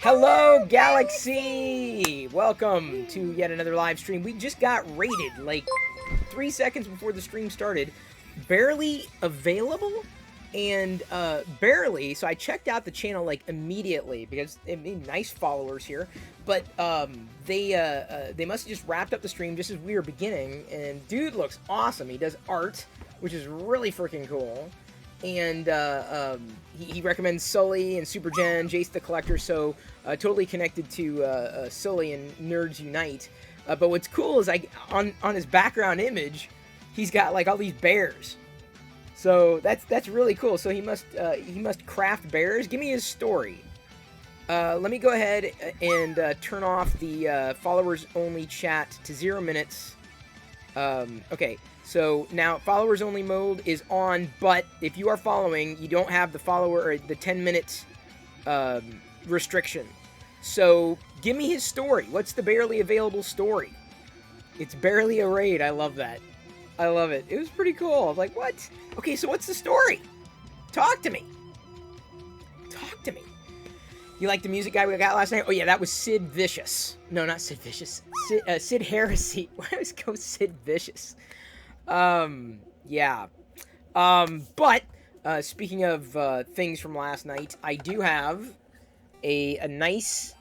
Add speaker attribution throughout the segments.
Speaker 1: Hello, Galaxy! Welcome to yet another live stream. We just got rated like 3 seconds before the stream started. Barely available and barely. So I checked out the channel like immediately because they made nice followers here. But they must have just wrapped up the stream just as we were beginning. And dude looks awesome. He does art, which is really freaking cool. And he recommends Sully and Super Gen, Jace the Collector, so totally connected to Sully and Nerds Unite. But what's cool is on his background image, he's got like all these bears. So that's really cool. So he must craft bears. Give me his story. Let me go ahead and turn off the followers only chat to 0 minutes. Okay. So now followers only mode is on, but if you are following, you don't have the follower or the 10-minute restriction. So give me his story. What's the barely available story? It's barely a raid. I love that. I love it. It was pretty cool. I was like, what? Okay, so what's the story? Talk to me. Talk to me. You like the music guy we got last night? Oh yeah, that was Sid Vicious. No, not Sid Vicious. Sid Heresy. Why always go Sid Vicious? Yeah. But, speaking of, things from last night, I do have a nice,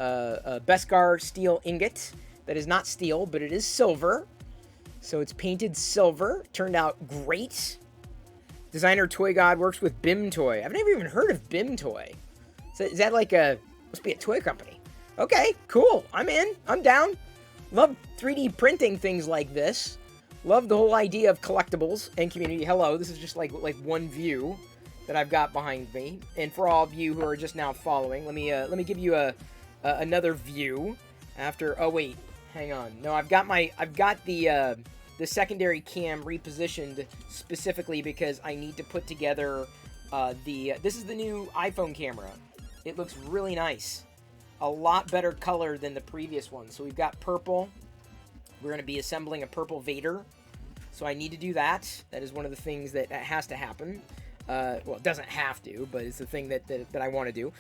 Speaker 1: Beskar steel ingot that is not steel, but it is silver. So it's painted silver. Turned out great. Designer Toy God works with Bim Toy. I've never even heard of Bim Toy. Is that like must be a toy company. Okay, cool. I'm in. I'm down. Love 3D printing things like this. Love the whole idea of collectibles and community. Hello, this is just like one view that I've got behind me. And for all of you who are just now following, let me give you another view after. Oh wait, hang on. No, I've got the secondary cam repositioned specifically because I need to put together this is the new iPhone camera. It looks really nice. A lot better color than the previous one. So we've got purple. We're going to be assembling a purple Vader. So I need to do that. That is one of the things that has to happen. Well, it doesn't have to, but it's the thing that I want to do.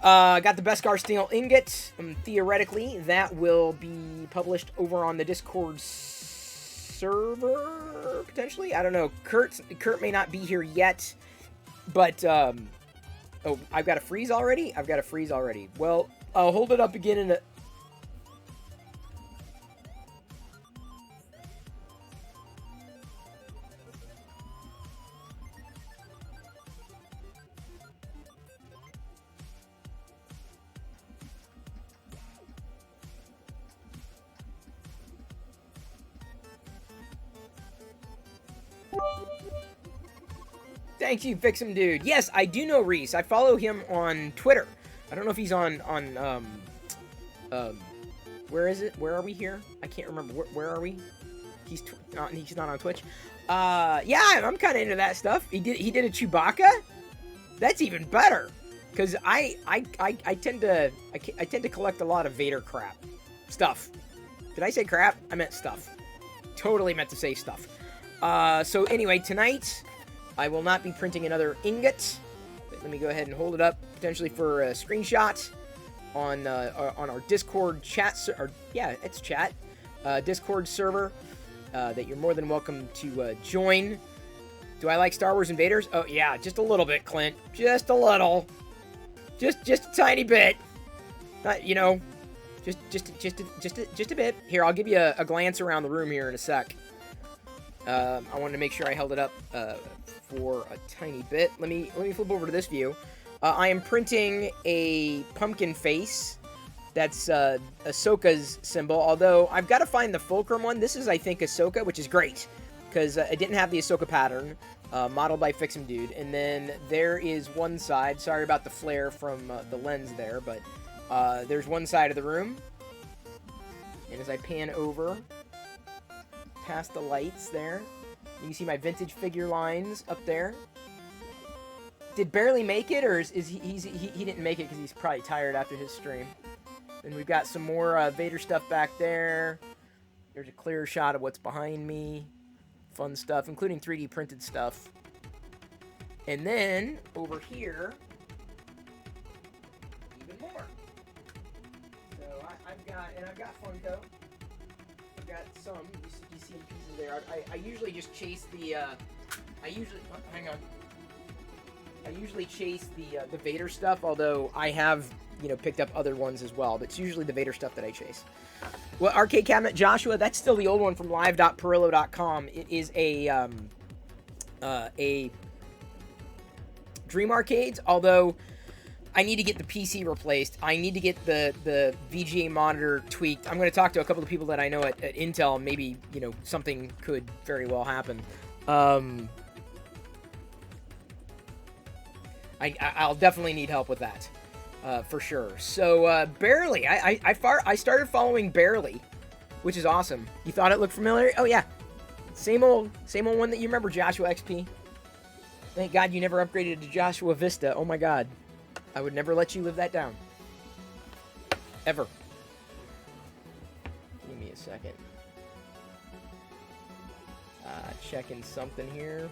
Speaker 1: Got the Beskar steel ingot. Theoretically, that will be published over on the Discord server, potentially. I don't know. Kurt may not be here yet, but... oh, I've got a freeze already? I've got a freeze already. Well, I'll hold it up again in a... Thank you, Fix Him Dude. Yes, I do know Reese. I follow him on Twitter. I don't know if he's on where is it? Where are we here? I can't remember. Where are we? He's not on Twitch. Yeah, I'm kind of into that stuff. He did a Chewbacca? That's even better. Cuz I tend to collect a lot of Vader crap. Stuff. Did I say crap? I meant stuff. Totally meant to say stuff. So anyway, tonight I will not be printing another ingot. But let me go ahead and hold it up, potentially for a screenshot on our Discord chat. Yeah, it's chat. Discord server that you're more than welcome to join. Do I like Star Wars Invaders? Oh yeah, just a little bit, Clint. Just a little. Just a tiny bit. Not, you know, just a bit. Here, I'll give you a glance around the room here in a sec. I wanted to make sure I held it up for a tiny bit. Let me flip over to this view. I am printing a pumpkin face. That's Ahsoka's symbol. Although I've got to find the fulcrum one. This is, I think, Ahsoka, which is great because it didn't have the Ahsoka pattern. Modeled by Fix Him Dude. And then there is one side. Sorry about the flare from the lens there, but there's one side of the room. And as I pan over past the lights there, you can see my vintage figure lines up there. Did Barely make it, or is he didn't make it because he's probably tired after his stream. And we've got some more Vader stuff back there. There's a clear shot of what's behind me. Fun stuff, including 3D printed stuff. And then over here, even more. So I've got Funko. I've got some. You see pieces there. I usually just chase the. Hang on. I usually chase the Vader stuff, although I have picked up other ones as well. But it's usually the Vader stuff that I chase. Well, arcade cabinet, Joshua. That's still the old one from live.perillo.com. It is a Dream Arcades, although I need to get the PC replaced. I need to get the VGA monitor tweaked. I'm going to talk to a couple of people that I know at Intel. Maybe, something could very well happen. I'll definitely need help with that, for sure. So, Barely. I started following Barely, which is awesome. You thought it looked familiar? Oh, yeah. Same old one that you remember, Joshua XP. Thank God you never upgraded to Joshua Vista. Oh, my God. I would never let you live that down. Ever. Give me a second. Checking something here.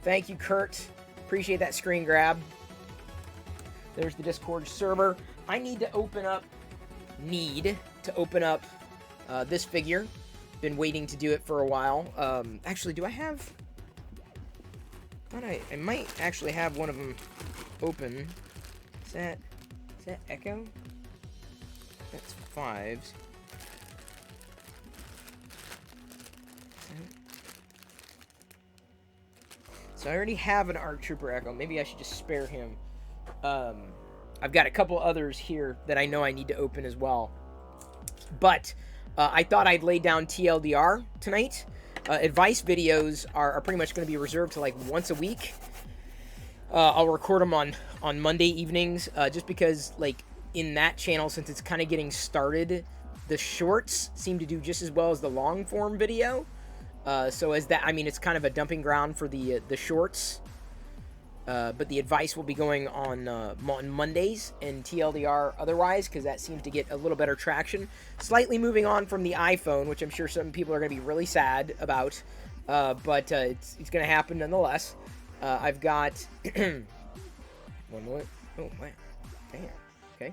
Speaker 1: Thank you, Kurt. Appreciate that screen grab. There's the Discord server. I need to open up this figure. Been waiting to do it for a while. Actually, do I have... I might actually have one of them open. Is that Echo? That's 5s. So I already have an ARC Trooper Echo. Maybe I should just spare him. I've got a couple others here that I know I need to open as well. But I thought I'd lay down TLDR tonight. Advice videos are pretty much going to be reserved to like once a week. I'll record them on Monday evenings, just because like in that channel, since it's kind of getting started, the shorts seem to do just as well as the long form video. So as that, I mean, it's kind of a dumping ground for the shorts. But the advice will be going on Mondays and TLDR otherwise, because that seems to get a little better traction. Slightly moving on from the iPhone, which I'm sure some people are going to be really sad about, but it's going to happen nonetheless. I've got one more. Oh, wow. Damn. Okay.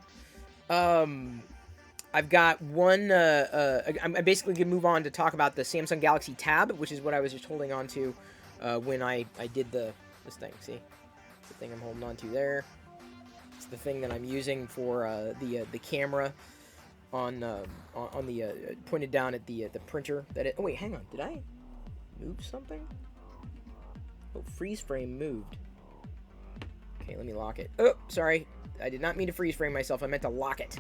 Speaker 1: I've got one. I'm basically going to move on to talk about the Samsung Galaxy Tab, which is what I was just holding on to when I did this thing. See? The thing I'm holding on to there. It's the thing that I'm using for the camera on the pointed down at the printer. Oh wait, hang on. Did I move something? Oh, freeze frame moved. Okay, let me lock it. Oh, sorry. I did not mean to freeze frame myself. I meant to lock it.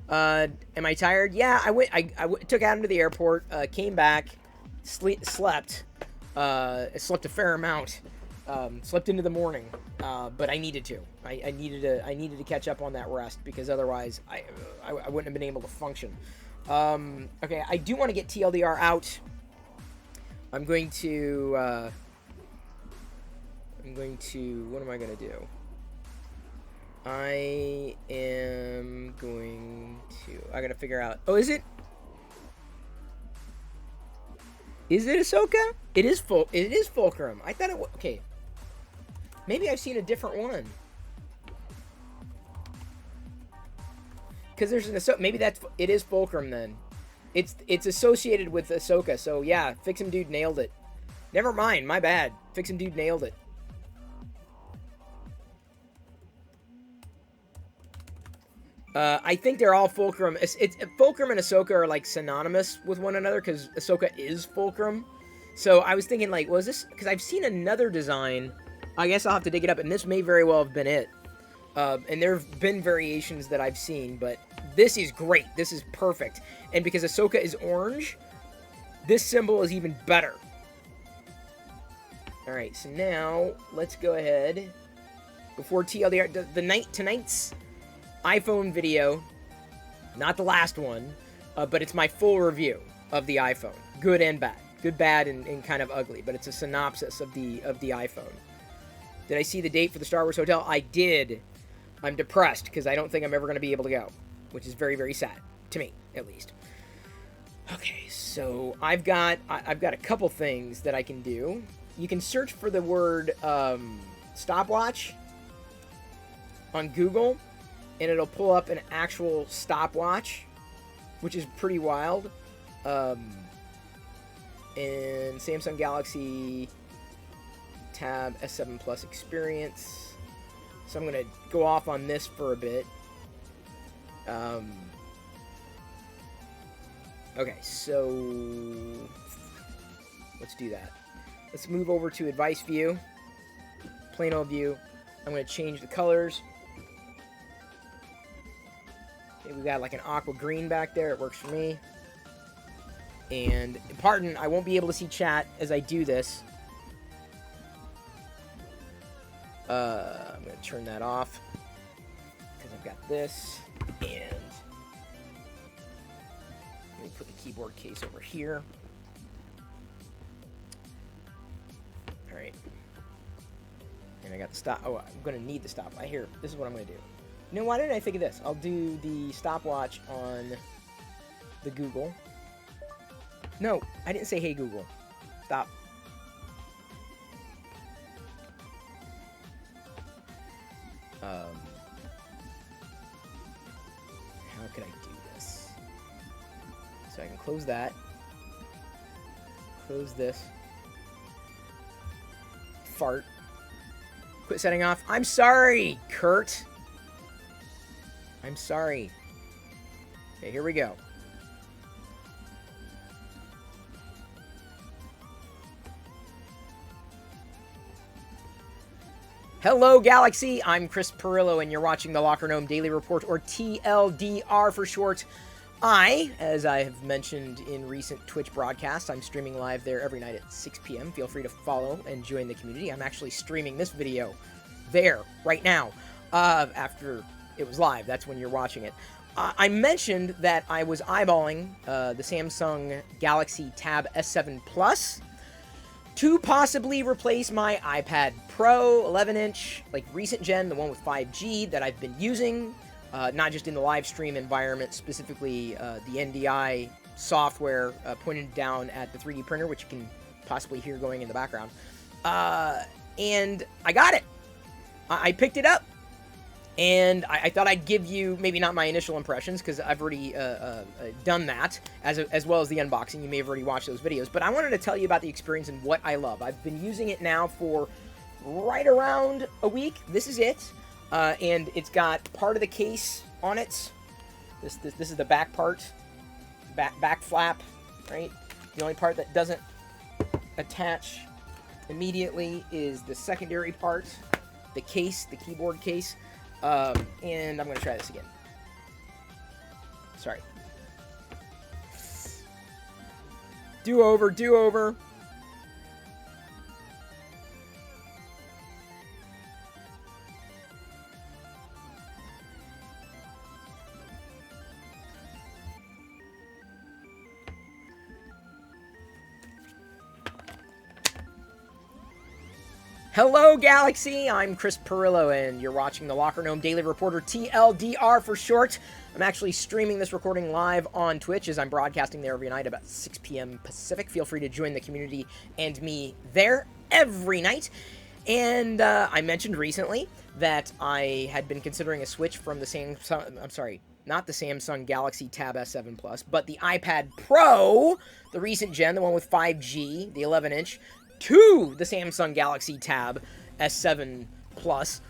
Speaker 1: Am I tired? Yeah, I took Adam to the airport. Came back. Slept. I slept a fair amount. Slept into the morning, but I needed to. I needed to catch up on that rest, because otherwise I wouldn't have been able to function. Okay, I do want to get TLDR out. I'm going to. What am I going to do? I gotta figure out. Oh, is it? Is it Ahsoka? It is Fulcrum. I thought it was. Okay. Maybe I've seen a different one. Because there's an Ahsoka. Maybe it is Fulcrum then. It's associated with Ahsoka. So yeah, Fix'em Dude nailed it. Never mind. My bad. Fix'em Dude nailed it. I think they're all Fulcrum. Fulcrum and Ahsoka are like synonymous with one another, because Ahsoka is Fulcrum. So I was thinking, like, was this? Because I've seen another design. I guess I'll have to dig it up, and this may very well have been it. And there have been variations that I've seen, but this is great. This is perfect. And because Ahsoka is orange, this symbol is even better. All right, so now let's go ahead. Before TLDR, tonight's iPhone video, not the last one, but it's my full review of the iPhone, good and bad. Good, bad, and kind of ugly, but it's a synopsis of the iPhone. Did I see the date for the Star Wars Hotel? I did. I'm depressed because I don't think I'm ever going to be able to go, which is very, very sad to me, at least. Okay, so I've got a couple things that I can do. You can search for the word stopwatch on Google, and it'll pull up an actual stopwatch, which is pretty wild. And Samsung Galaxy Tab S7 Plus experience. So I'm going to go off on this for a bit. Okay, so let's do that. Let's move over to advice view, plain old view. I'm going to change the colors. Okay, we got like an aqua green back there. It works for me. And pardon, I won't be able to see chat as I do this. I'm going to turn that off because I've got this. And let me put the keyboard case over here. All right. And I got the stop. Oh, I'm going to need the stopwatch. Here, this is what I'm going to do. You know, why didn't I think of this? I'll do the stopwatch on the Google. No, I didn't say, hey, Google. Stop. How could I do this? So I can close that. Close this. Fart. Quit setting off. I'm sorry, Kurt. I'm sorry. Okay, here we go. Hello, Galaxy. I'm Chris Perillo, and you're watching the Locker Gnome Daily Report, or TLDR for short. As I have mentioned in recent Twitch broadcasts, I'm streaming live there every night at 6 p.m. Feel free to follow and join the community. I'm actually streaming this video there right now after it was live. That's when you're watching it. I mentioned that I was eyeballing the Samsung Galaxy Tab S7 Plus to possibly replace my iPad Pro 11-inch, like recent gen, the one with 5G that I've been using, not just in the live stream environment, specifically the NDI software pointed down at the 3D printer, which you can possibly hear going in the background. And I got it. I picked it up. And I thought I'd give you, maybe not my initial impressions, because I've already done that, as well as the unboxing. You may have already watched those videos. But I wanted to tell you about the experience and what I love. I've been using it now for right around a week. This is it. And it's got part of the case on it. This is the back part. Back flap, right? The only part that doesn't attach immediately is the secondary part. The case, the keyboard case. And I'm going to try this again. Sorry. Do over. Hello, Galaxy! I'm Chris Perillo, and you're watching the Locker Gnome Daily Reporter, TLDR for short. I'm actually streaming this recording live on Twitch, as I'm broadcasting there every night about 6 p.m. Pacific. Feel free to join the community and me there every night. And I mentioned recently that I had been considering a switch from the Samsung, I'm sorry, not the Samsung Galaxy Tab S7 Plus, but the iPad Pro, the recent gen, the one with 5G, the 11-inch, to the Samsung Galaxy Tab S7 Plus.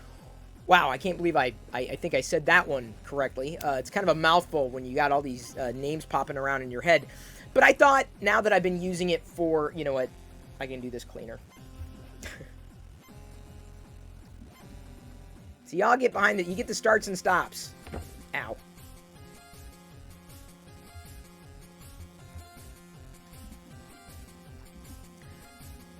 Speaker 1: Wow, I can't believe I think I said that one correctly. It's kind of a mouthful when you got all these names popping around in your head. But I thought, now that I've been using it for, you know what, I can do this cleaner. See, y'all get behind it. You get the starts and stops. Ow.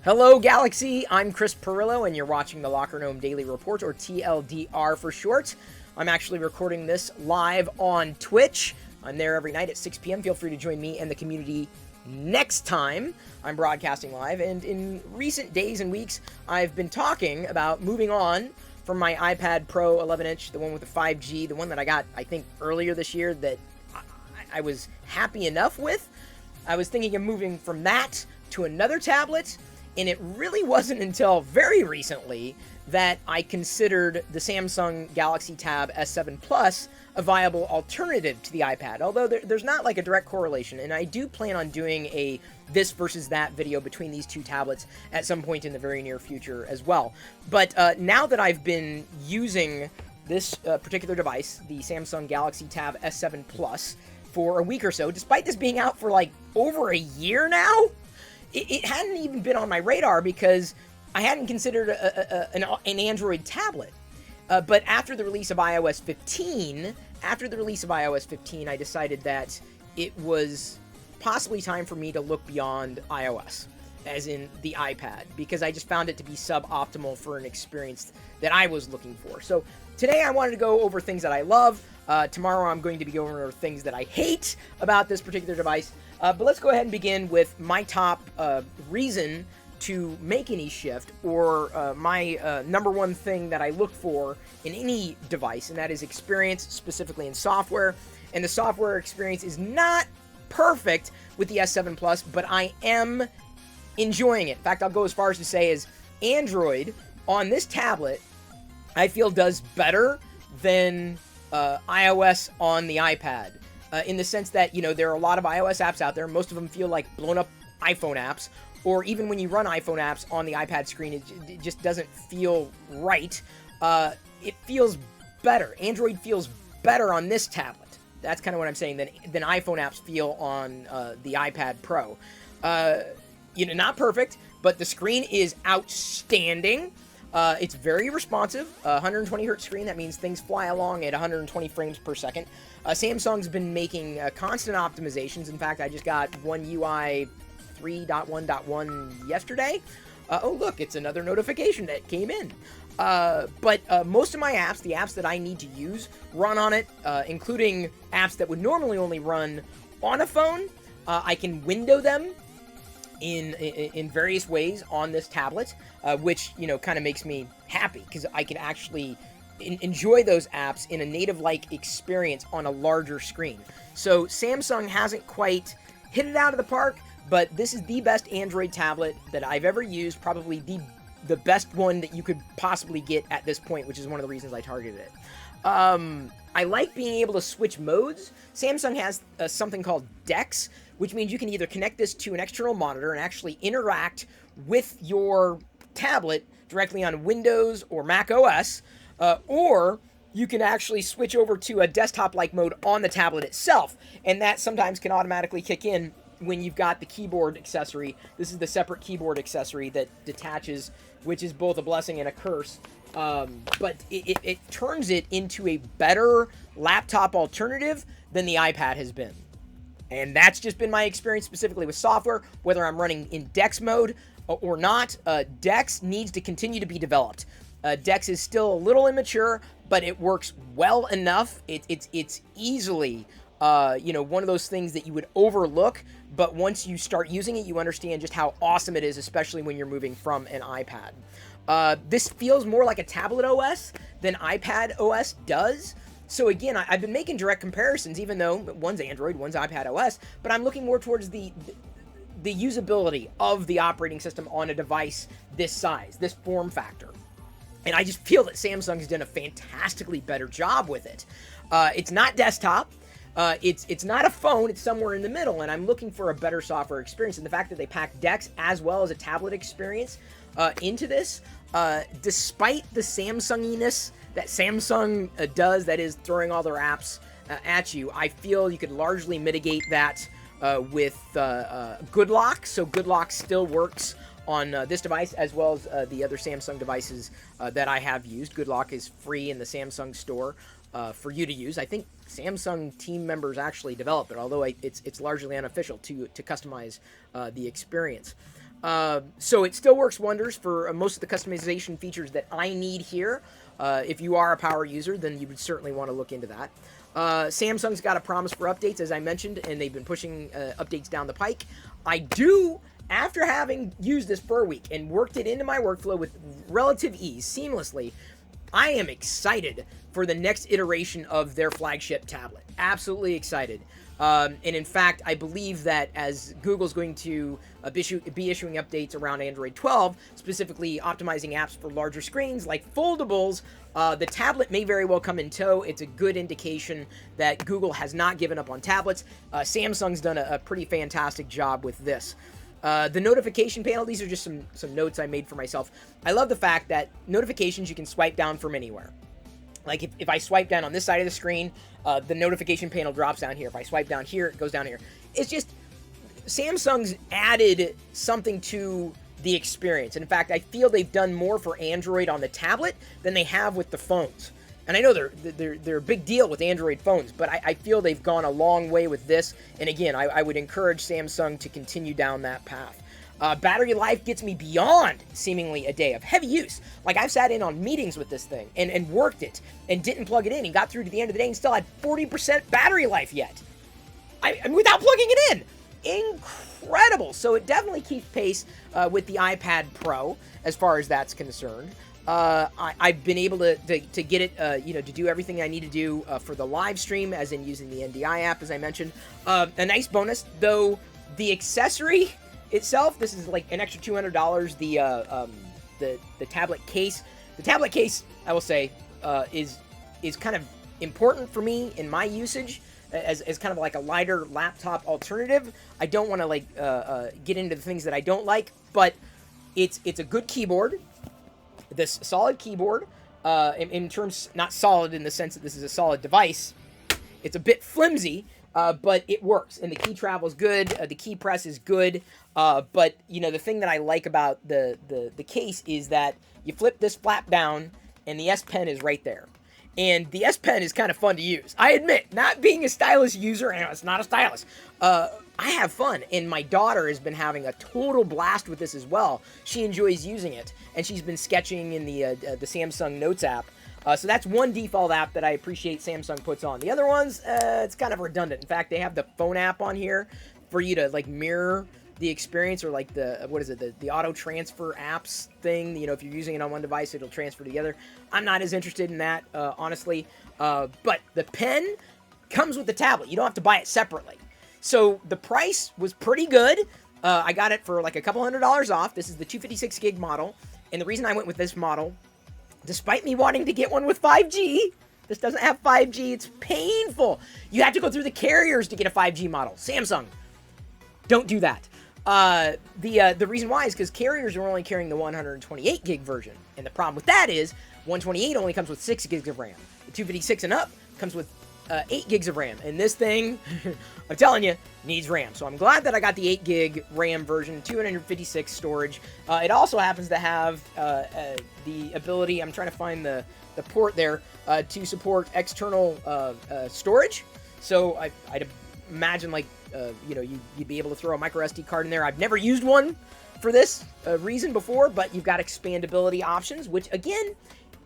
Speaker 1: Hello, Galaxy! I'm Chris Perillo, and you're watching the Locker Gnome Daily Report, or TLDR for short. I'm actually recording this live on Twitch. I'm there every night at 6 p.m. Feel free to join me and the community next time I'm broadcasting live. And in recent days and weeks, I've been talking about moving on from my iPad Pro 11-inch, the one with the 5G, the one that I got, I think, earlier this year that I was happy enough with. I was thinking of moving from that to another tablet. And it really wasn't until very recently that I considered the Samsung Galaxy Tab S7 Plus a viable alternative to the iPad, although there's not like a direct correlation, and I do plan on doing a this versus that video between these two tablets at some point in the very near future as well. But now that I've been using this particular device, the Samsung Galaxy Tab S7 Plus, for a week or so, despite this being out for like over a year now, it hadn't even been on my radar because I hadn't considered an Android tablet. But after the release of iOS 15, I decided that it was possibly time for me to look beyond iOS, as in the iPad, because I just found it to be suboptimal for an experience that I was looking for. So today I wanted to go over things that I love. Tomorrow I'm going to be going over things that I hate about this particular device. But let's go ahead and begin with my top reason to make any shift, or my number one thing that I look for in any device, and that is experience, specifically in software. And the software experience is not perfect with the S7 Plus, but I am enjoying it. In fact, I'll go as far as to say is Android on this tablet, I feel does better than iOS on the iPad. In the sense that, there are a lot of iOS apps out there. Most of them feel like blown up iPhone apps, or even when you run iPhone apps on the iPad screen, it just doesn't feel right. It feels better. Android feels better on this tablet. That's kind of what I'm saying, than iPhone apps feel on the iPad Pro. Not perfect, but the screen is outstanding. It's very responsive, 120 hertz screen. That means things fly along at 120 frames per second. Samsung's been making constant optimizations. In fact, I just got One UI 3.1.1 yesterday. Oh, look, it's another notification that came in. But most of my apps, the apps that I need to use, run on it, including apps that would normally only run on a phone. I can window them in various ways on this tablet, which, kind of makes me happy because I can actually enjoy those apps in a native-like experience on a larger screen. So Samsung hasn't quite hit it out of the park, but this is the best Android tablet that I've ever used, probably the best one that you could possibly get at this point, which is one of the reasons I targeted it. I like being able to switch modes. Samsung has something called DeX, which means you can either connect this to an external monitor and actually interact with your tablet directly on Windows or Mac OS, or you can actually switch over to a desktop-like mode on the tablet itself, and that sometimes can automatically kick in when you've got the keyboard accessory. This is the separate keyboard accessory that detaches, which is both a blessing and a curse. But it turns it into a better laptop alternative than the iPad has been. And that's just been my experience specifically with software, whether I'm running in DeX mode or not. DeX needs to continue to be developed. DeX is still a little immature, but it works well enough. It's easily one of those things that you would overlook, but once you start using it, you understand just how awesome it is, especially when you're moving from an iPad. This feels more like a tablet OS than iPad OS does. So again, I've been making direct comparisons, even though one's Android, one's iPad OS, but I'm looking more towards the usability of the operating system on a device this size, this form factor. And I just feel that Samsung's done a fantastically better job with it. It's not desktop. It's not a phone, it's somewhere in the middle, and I'm looking for a better software experience. And the fact that they pack DeX as well as a tablet experience into this, despite the Samsunginess that Samsung does, that is throwing all their apps at you, I feel you could largely mitigate that with Good Lock. So Good Lock still works on this device as well as the other Samsung devices that I have used. Good Lock is free in the Samsung store for you to use. I think Samsung team members actually developed it, although it's largely unofficial to customize the experience. So it still works wonders for most of the customization features that I need here. If you are a power user, then you would certainly want to look into that. Samsung's got a promise for updates, as I mentioned, and they've been pushing updates down the pike. I do, after having used this for a week and worked it into my workflow with relative ease, seamlessly, I am excited for the next iteration of their flagship tablet. Absolutely excited. And in fact, I believe that as Google's going to be issuing updates around Android 12, specifically optimizing apps for larger screens like foldables, the tablet may very well come in tow. It's a good indication that Google has not given up on tablets. Samsung's done a pretty fantastic job with this. The notification panel, these are just some notes I made for myself. I love the fact that notifications you can swipe down from anywhere. Like if I swipe down on this side of the screen, the notification panel drops down here. If I swipe down here, it goes down here. It's just, Samsung's added something to the experience. And in fact, I feel they've done more for Android on the tablet than they have with the phones. And I know they're a big deal with Android phones, but I feel they've gone a long way with this. And again, I would encourage Samsung to continue down that path. Battery life gets me beyond seemingly a day of heavy use. Like, I've sat in on meetings with this thing and worked it and didn't plug it in and got through to the end of the day and still had 40% battery life yet. Without plugging it in. Incredible. So it definitely keeps pace with the iPad Pro as far as that's concerned. I've been able to get it, to do everything I need to do for the live stream, as in using the NDI app, as I mentioned. A nice bonus, though, the accessory itself, this is like an extra $200. The tablet case. The tablet case, I will say, is kind of important for me in my usage as kind of like a lighter laptop alternative. I don't want to get into the things that I don't like, but it's a good keyboard. This solid keyboard, in terms, not solid in the sense that this is a solid device. It's a bit flimsy, but it works, and the key travel is good. The key press is good, but the thing that I like about the case is that you flip this flap down, and the S Pen is right there. And the S Pen is kind of fun to use. I admit, not being a stylus user, and it's not a stylus, I have fun, and my daughter has been having a total blast with this as well. She enjoys using it, and she's been sketching in the Samsung Notes app. So that's one default app that I appreciate Samsung puts on. The other ones, it's kind of redundant. In fact, they have the phone app on here for you to mirror the experience, or the auto transfer apps thing. If you're using it on one device, it'll transfer to the other. I'm not as interested in that, honestly. But the pen comes with the tablet. You don't have to buy it separately. So the price was pretty good. I got it for like a couple $100 off. This is the 256 gig model. And the reason I went with this model, despite me wanting to get one with 5G, this doesn't have 5G. It's painful. You have to go through the carriers to get a 5G model. Samsung, don't do that. The reason why is because carriers are only carrying the 128 gig version. And the problem with that is 128 only comes with 6 gigs of RAM. The 256 and up comes with 8 gigs of RAM. And this thing, I'm telling you, needs RAM. So I'm glad that I got the 8 gig RAM version, 256 storage. It also happens to have the ability, I'm trying to find the port there, to support external storage. So I'd imagine you'd be able to throw a micro SD card in there. I've never used one for this reason before, but you've got expandability options, which again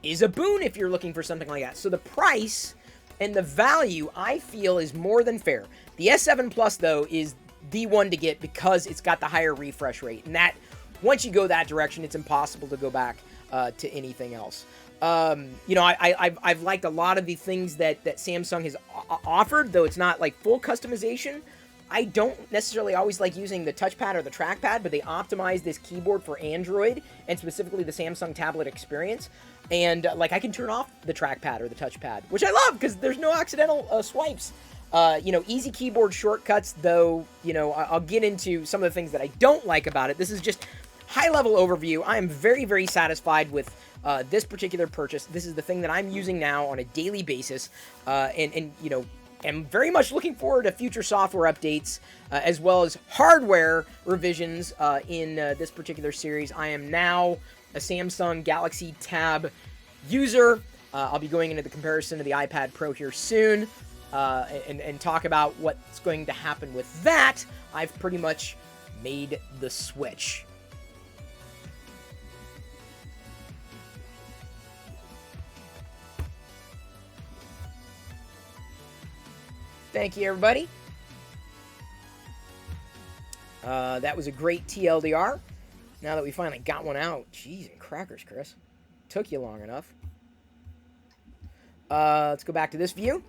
Speaker 1: is a boon if you're looking for something like that. So the price and the value, I feel, is more than fair. The S7 Plus, though, is the one to get because it's got the higher refresh rate. And that, once you go that direction, it's impossible to go back to anything else. I've liked a lot of the things that Samsung has offered, though it's not like full customization. I don't necessarily always like using the touchpad or the trackpad, but they optimized this keyboard for Android and specifically the Samsung tablet experience. And I can turn off the trackpad or the touchpad, which I love because there's no accidental swipes. Easy keyboard shortcuts, though, I'll get into some of the things that I don't like about it. This is just high-level overview. I am very, very satisfied with this particular purchase. This is the thing that I'm using now on a daily basis, and am very much looking forward to future software updates, as well as hardware revisions in this particular series. I am now a Samsung Galaxy Tab user. I'll be going into the comparison to the iPad Pro here soon, and talk about what's going to happen with that. I've pretty much made the switch. Thank you, everybody. That was a great TLDR. Now that we finally got one out. Jeez and crackers, Chris. Took you long enough. Let's go back to this view.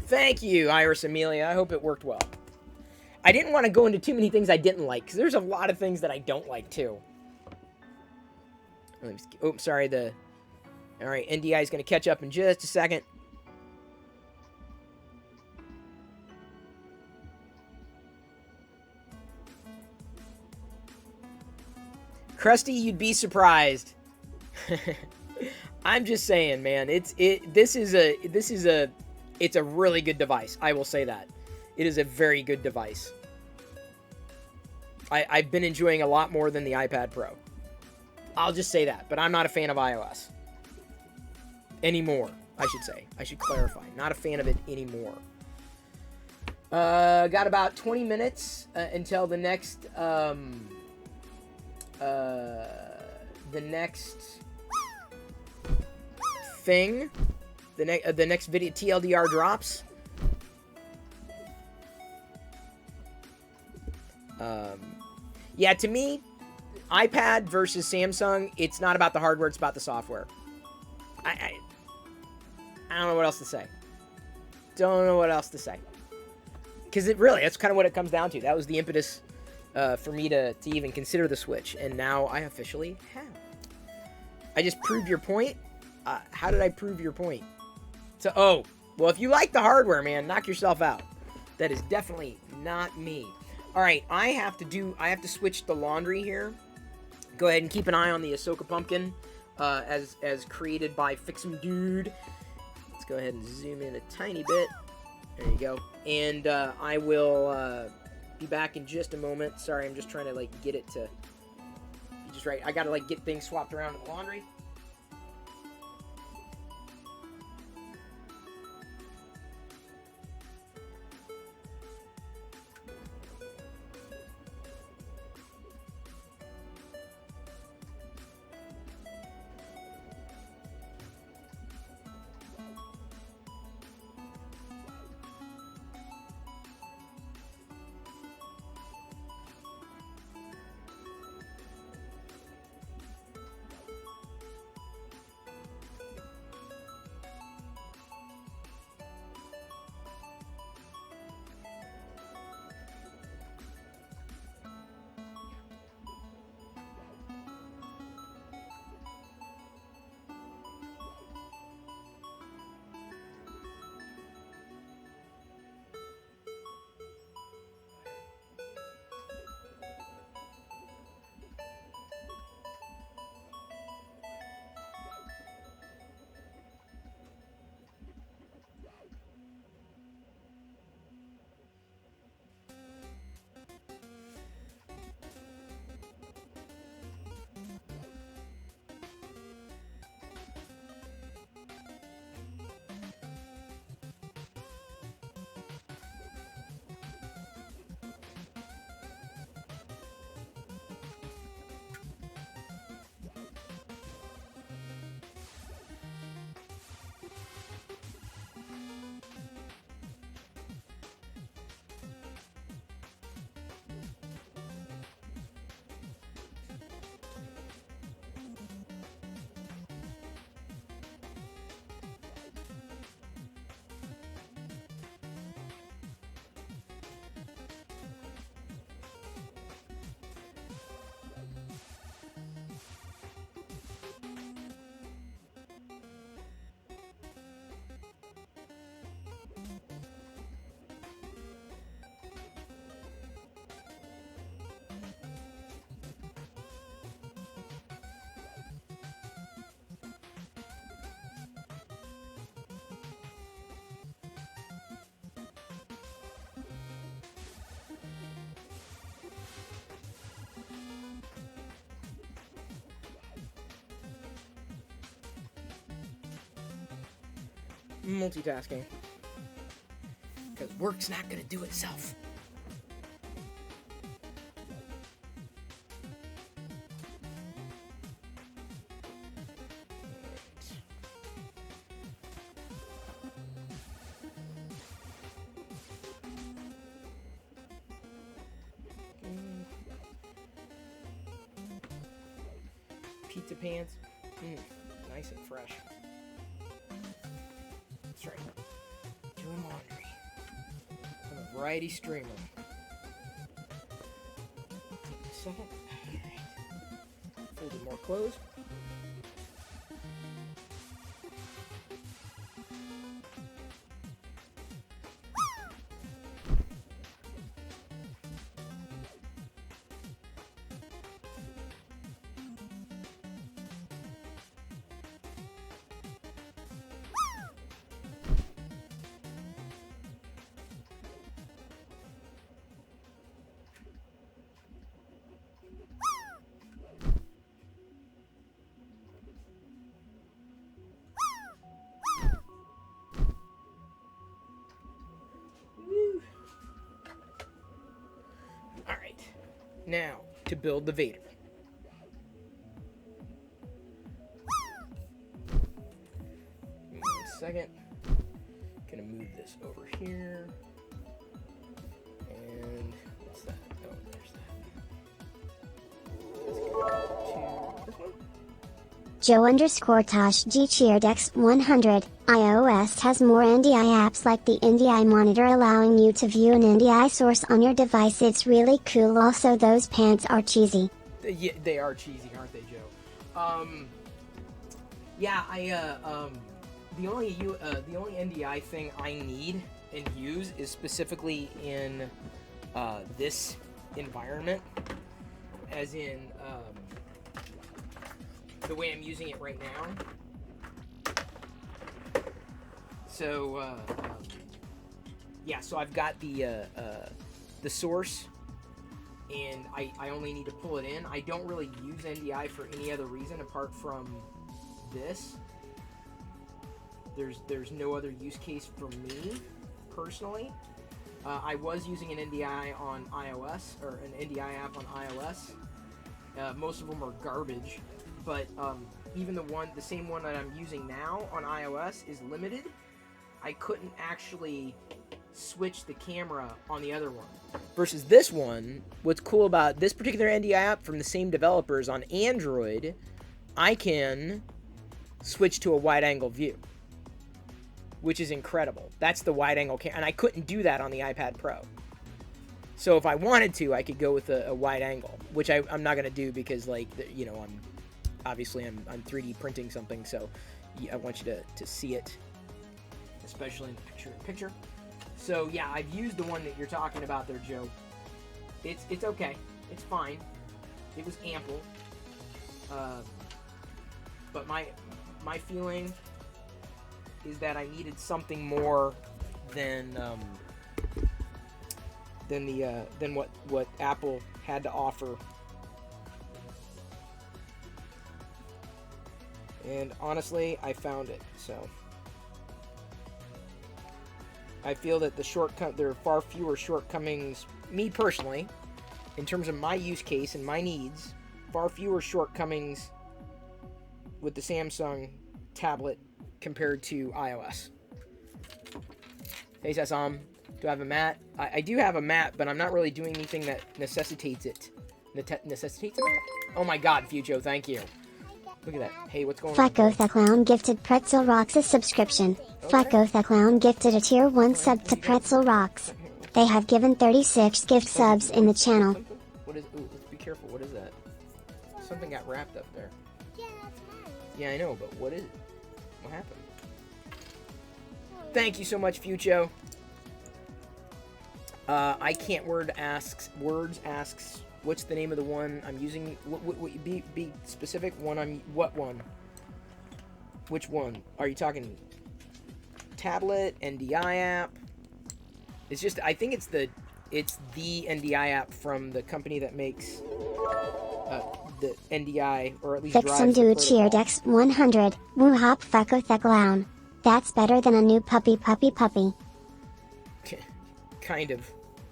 Speaker 1: Thank you, Iris Amelia. I hope it worked well. I didn't want to go into too many things I didn't like, because there's a lot of things that I don't like, too. Oh, sorry, All right, NDI is going to catch up in just a second. Krusty, you'd be surprised. I'm just saying, man. This is a really good device. I will say that. It is a very good device. I've been enjoying a lot more than the iPad Pro. I'll just say that, but I'm not a fan of iOS. Anymore, I should say. I should clarify. Not a fan of it anymore. Got about 20 minutes until the next thing. The next video TLDR drops. Yeah, to me, iPad versus Samsung, it's not about the hardware, it's about the software. I don't know what else to say. Don't know what else to say. Because that's kind of what it comes down to. That was the impetus for me to even consider the Switch. And now I officially have. I just proved your point. How did I prove your point? So, well, if you like the hardware, man, knock yourself out. That is definitely not me. All right, I have to switch the laundry here. Go ahead and keep an eye on the Ahsoka Pumpkin as created by Fix'em Dude. Let's go ahead and zoom in a tiny bit. There you go. And I will be back in just a moment. Sorry, I'm just trying to get it to be just right. I gotta get things swapped around in the laundry. Multitasking. Because work's not going to do itself. Pizza pants. Nice and fresh. That's right. Doing laundry. Variety streamer. Second. Alright. Fold it more closed. Alright, now to build the Vader. Give me 1 second. Gonna move this over here. And what's that? Oh, there's that. Let's go to this one.
Speaker 2: Joe_Tosh G Cheerdex 100. iOS has more NDI apps like the NDI monitor allowing you to view an NDI source on your device. It's really cool. Also, those pants are cheesy.
Speaker 1: Yeah, they are cheesy, aren't they, Joe? Yeah, the only NDI thing I need and use is specifically in this environment, as in the way I'm using it right now. So yeah, so I've got the source, and I only need to pull it in. I don't really use NDI for any other reason apart from this. There's no other use case for me personally. I was using an NDI on iOS, or an NDI app on iOS. Most of them are garbage, but even the same one that I'm using now on iOS is limited. I couldn't actually switch the camera on the other one. Versus this one, what's cool about this particular NDI app from the same developers on Android, I can switch to a wide-angle view, which is incredible. That's the wide-angle camera, and I couldn't do that on the iPad Pro. So if I wanted to, I could go with a wide angle, which I'm not going to do because, like, you know, I'm 3D printing something, so I want you to see it, especially in the picture-in-picture. So yeah, I've used the one that you're talking about there, Joe. It's okay. It's fine. It was ample. But my feeling is that I needed something more than what Apple had to offer. And honestly, I found it. So I feel that there are far fewer shortcomings, me personally, in terms of my use case and my needs, far fewer shortcomings with the Samsung tablet compared to iOS. Hey, Sassam, do I have a mat? I do have a mat, but I'm not really doing anything that necessitates it. Necessitates a mat? Oh my god, Fujo, thank you. Look at that. Hey, what's going on?
Speaker 2: Fico the Clown gifted Pretzel Rocks a subscription. Okay. Fico the Clown gifted a tier 1 sub to Pretzel Rocks. They have given 36 gift subs in the channel.
Speaker 1: What is? Ooh, let's be careful. What is that? Something got wrapped up there.
Speaker 3: Yeah, that's mine.
Speaker 1: Yeah, I know, but what is it? What happened? Thank you so much, Fucho. I can't words asks. What's the name of the one I'm using? Be specific. What one? Which one are you talking? Tablet, NDI app. It's just, I think it's the NDI app from the company that makes the NDI, or at least
Speaker 2: Fix some dude cheer Dex 100. Woo hop Fico the Clown. That's better than a new puppy.
Speaker 1: Kind of.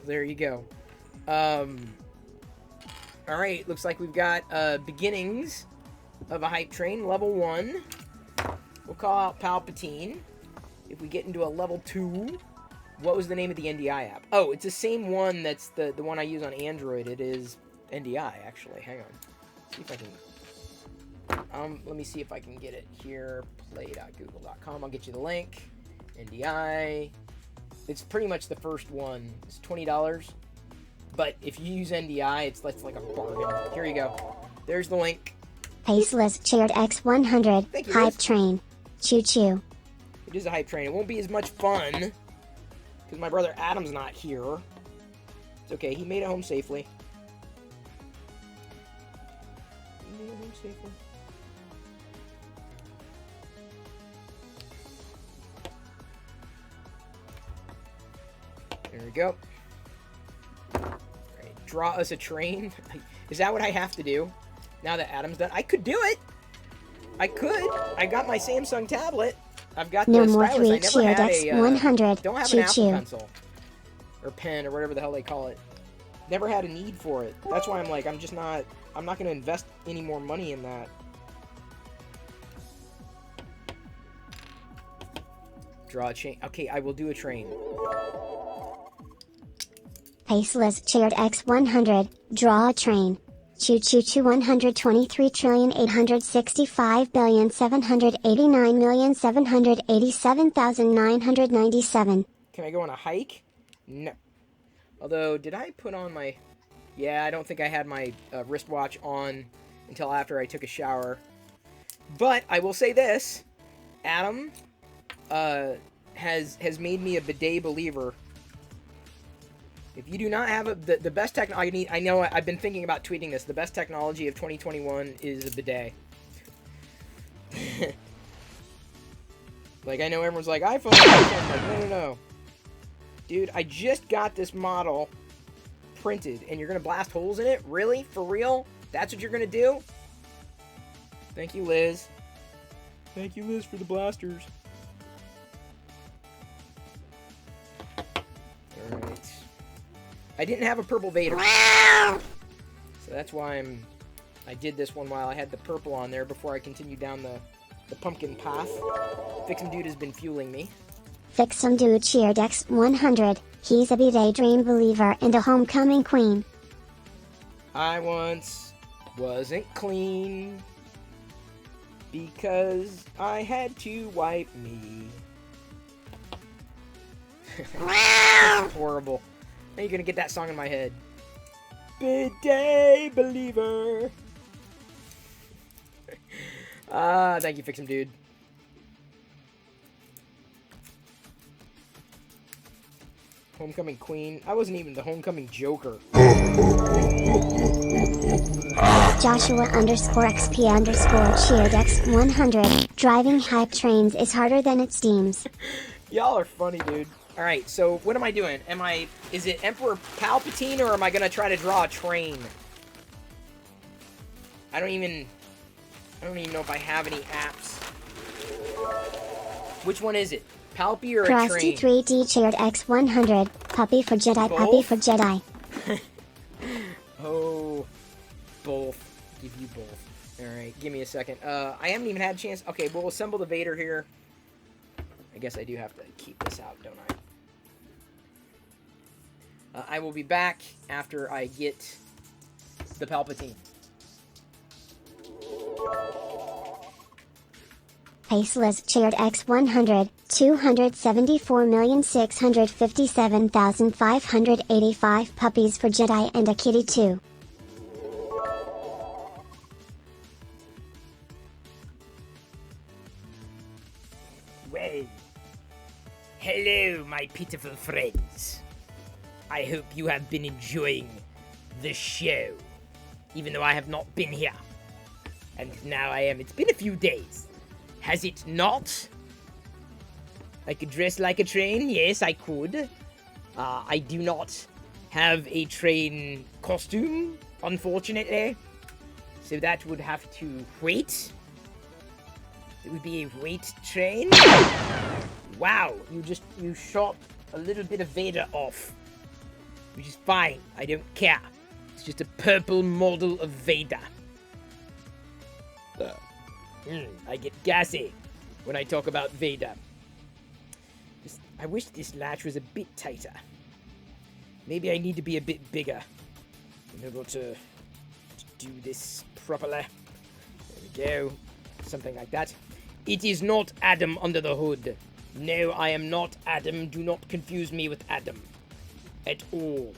Speaker 1: There you go. Alright, looks like we've got beginnings of a hype train. Level 1. We'll call out Palpatine. If we get into a level 2, what was the name of the NDI app? Oh, it's the same one that's the one I use on Android. It is NDI, actually. Hang on. See if I can... let me see if I can get it here. Play.google.com. I'll get you the link. NDI. It's pretty much the first one. It's $20. But if you use NDI, it's like a bargain. Here you go. There's the link.
Speaker 2: Paceless Chaired X100.
Speaker 1: Thank you,
Speaker 2: Hype
Speaker 1: Liz.
Speaker 2: Train. Choo choo.
Speaker 1: It is a hype train. It won't be as much fun because my brother Adam's not here. It's okay. He made it home safely. He made it home safely. There we go. Alright, draw us a train. Is that what I have to do? Now that Adam's done? I could do it! I could! I got my Samsung tablet. I've got
Speaker 2: No
Speaker 1: the
Speaker 2: more
Speaker 1: stylus.
Speaker 2: 3
Speaker 1: I never
Speaker 2: Chaired
Speaker 1: had a,
Speaker 2: X100.
Speaker 1: don't have
Speaker 2: Choo
Speaker 1: an Apple
Speaker 2: choo.
Speaker 1: Pencil. Or pen, or whatever the hell they call it. Never had a need for it. That's why I'm like, I'm not going to invest any more money in that. Draw a chain. Okay, I will do a train.
Speaker 2: Paceless Chaired X100. Draw a train. Choo choo choo 123,865,789,787,997.
Speaker 1: Can I go on a hike? No. Although, did I put on my... Yeah, I don't think I had my wristwatch on until after I took a shower. But I will say this. Adam has made me a bidet believer. If you do not have the best technology, I know I've been thinking about tweeting this. The best technology of 2021 is a bidet. Like, I know everyone's like, iPhone. I'm like, no. Dude, I just got this model printed, and you're going to blast holes in it? Really? For real? That's what you're going to do? Thank you, Liz. Thank you, Liz, for the blasters. Alright. I didn't have a purple Vader. So that's why I did this one while I had the purple on there before I continued down the pumpkin path. Fixin' Dude has been fueling me.
Speaker 2: Fixum Dude Chaired X100. He's a bidet dream believer and a homecoming queen.
Speaker 1: I once wasn't clean because I had to wipe me. That's horrible. Now you're gonna get that song in my head. Bidet believer. Thank you, Fixum Dude. Homecoming Queen. I wasn't even the Homecoming Joker.
Speaker 2: Joshua _XP Chaired X100. Driving hype trains is harder than it seems.
Speaker 1: Y'all are funny, dude. Alright, so what am I doing? Is it Emperor Palpatine, or am I gonna try to draw a train? I don't even know if I have any apps. Which one is it? Palpy or a
Speaker 2: Krusty
Speaker 1: train?
Speaker 2: 3D Chaired X100. Puppy for Jedi,
Speaker 1: Both?
Speaker 2: puppy for Jedi.
Speaker 1: Oh, both. Give you both. Alright, give me a second. I haven't even had a chance. Okay, we'll assemble the Vader here. I guess I do have to keep this out, don't I? I will be back after I get the Palpatine.
Speaker 2: Paceless Chaired X100. 274,657,585 puppies for Jedi and a kitty too.
Speaker 1: Well, hello, my pitiful friends. I hope you have been enjoying the show, even though I have not been here. And now I am. It's been a few days. Has it not? I could dress like a train. Yes, I could. I do not have a train costume, unfortunately. So that would have to wait. It would be a wait train. Wow, you shot a little bit of Vader off. Which is fine, I don't care. It's just a purple model of Vader. I get gassy when I talk about Vader. I wish this latch was a bit tighter. Maybe I need to be a bit bigger in order to do this properly. There we go. Something like that. It is not Adam under the hood. No, I am not Adam. Do not confuse me with Adam. At all.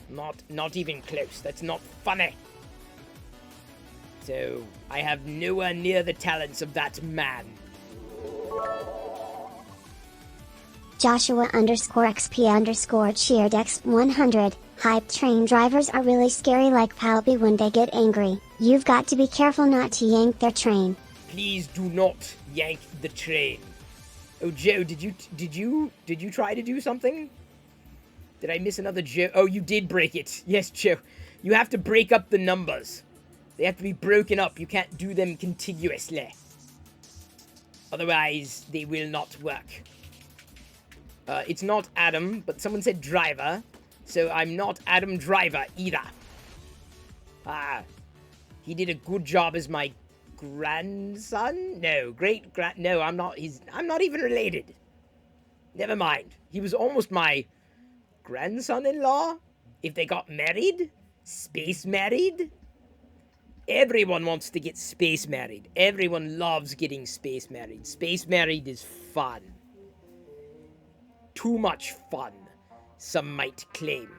Speaker 1: Not even close. That's not funny. So, I have nowhere near the talents of that man.
Speaker 2: Joshua _XP cheered X100. Hype train drivers are really scary like Palby when they get angry. You've got to be careful not to yank their train.
Speaker 1: Please do not yank the train. Oh, Joe, did you try to do something? Did I miss another Joe? Oh, you did break it. Yes, Joe. You have to break up the numbers. They have to be broken up. You can't do them contiguously. Otherwise, they will not work. It's not Adam, but someone said driver. So I'm not Adam Driver either. He did a good job as my grandson? No, no, I'm not even related. Never mind. He was almost my grandson-in-law? If they got married? Space married? Everyone wants to get space married. Everyone loves getting space married. Space married is fun. Too much fun, some might claim.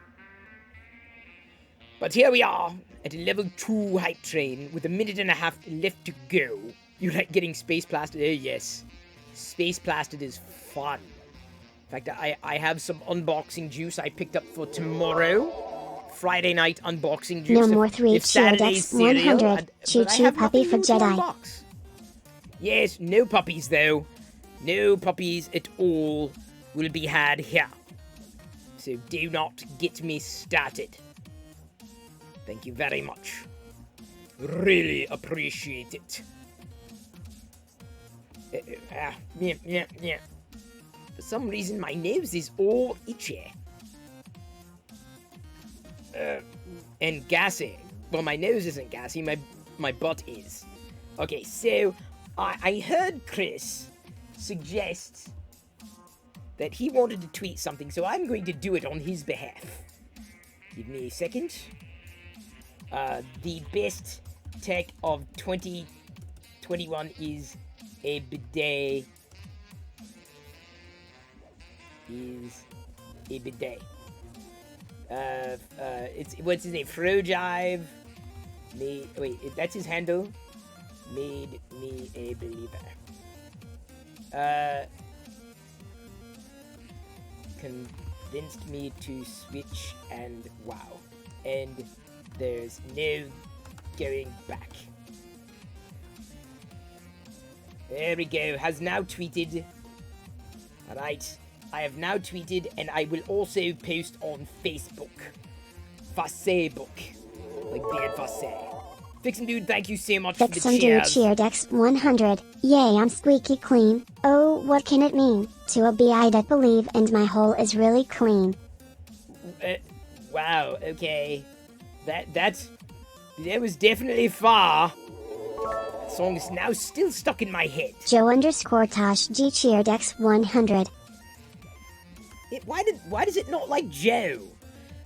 Speaker 1: But here we are, at a level 2 hype train, with a minute and a half left to go. You like getting space blasted? Oh yes. Space blasted is fun. In fact, I have some unboxing juice I picked up for tomorrow. Friday night unboxing juice.
Speaker 2: No more 3 cheered X100. Choo choo puppy for Jedi.
Speaker 1: Yes, no puppies though. No puppies at all will be had here. So do not get me started. Thank you very much. Really appreciate it. Yeah. For some reason, my nose is all itchy. And gassy. Well, my nose isn't gassy, my butt is. Okay, so I heard Chris suggest that he wanted to tweet something, so I'm going to do it on his behalf. Give me a second. The best tech of 2021 is a bidet. What's his name? Frojive. That's his handle. Made me a believer. Convinced me to switch, and wow. And there's no going back. There we go. Has now tweeted. Alright. I have now tweeted, and I will also post on Facebook. Facebook. Like Beard Fasse. Vixen Dude, thank you so much for the cheers.
Speaker 2: Vixen Dude cheered X100. Yay, I'm squeaky clean. Oh, what can it mean? To a BI that believe and my hole is really clean.
Speaker 1: Wow, okay. That was definitely far. That song is now still stuck in my head.
Speaker 2: Joe _Tosh G cheered X100.
Speaker 1: Why does it not like Joe?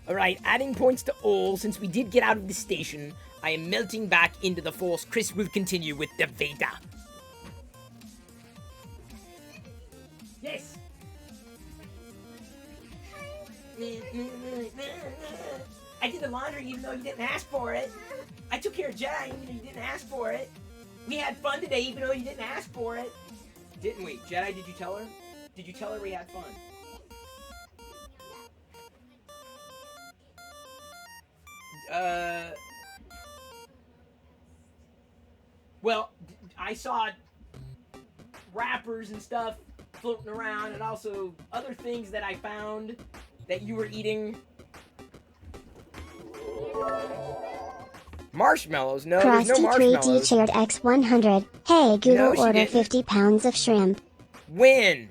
Speaker 1: Alright, adding points to all. Since we did get out of the station, I am melting back into the Force. Chris will continue with the Vader. Yes! I did the laundry even though you didn't ask for it. I took care of Jedi even though you didn't ask for it. We had fun today even though you didn't ask for it. Didn't we? Jedi, did you tell her? Did you tell her we had fun? Well, I saw wrappers and stuff floating around, and also other things that I found that you were eating. Marshmallows? No, there's no marshmallows.
Speaker 2: Krusty3D cheered X100. Hey, Google, order 50 pounds of shrimp.
Speaker 1: When?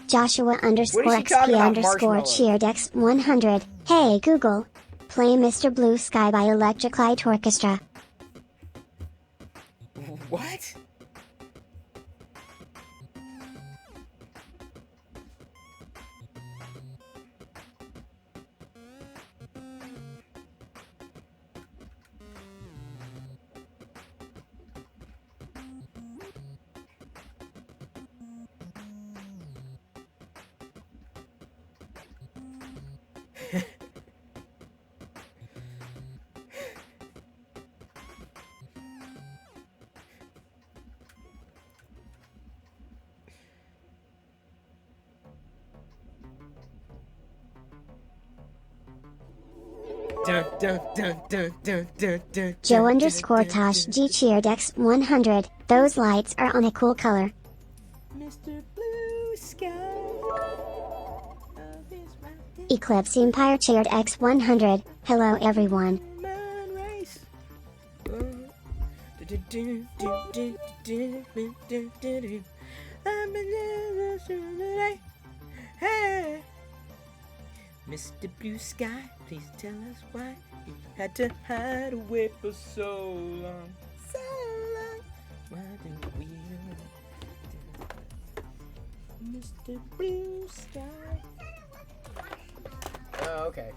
Speaker 2: Joshua _XP cheered X100. Hey Google, play Mr. Blue Sky by Electric Light Orchestra.
Speaker 1: What? dun dun dun dun dun dun dun.
Speaker 2: Joe underscore Tosh G cheered X 100. Those lights are on a cool color.
Speaker 1: Mr. Blue Sky.
Speaker 2: Eclipse Empire cheered X 100. Hello everyone.
Speaker 1: Hey, Mr. Blue Sky, please tell us why you had to hide away for so long. So long. Why didn't we? Mr. Blue Sky. Oh, okay.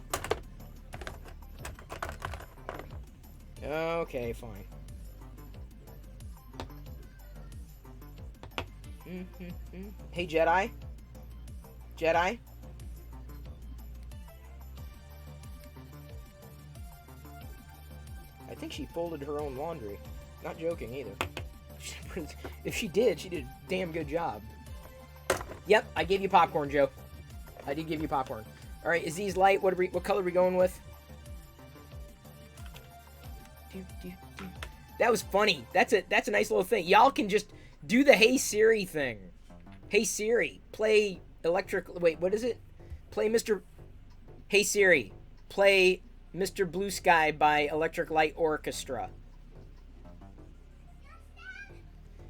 Speaker 1: Okay, fine. Hey, Jedi? Jedi? I think she folded her own laundry. Not joking, either. If she did a damn good job. Yep, I gave you popcorn, Joe. I did give you popcorn. Alright, is these light? What color are we going with? That was funny. That's a nice little thing. Y'all can just do the Hey Siri thing. Hey Siri, play electric... Wait, what is it? Play Mr... Hey Siri, play Mr. Blue Sky by Electric Light Orchestra.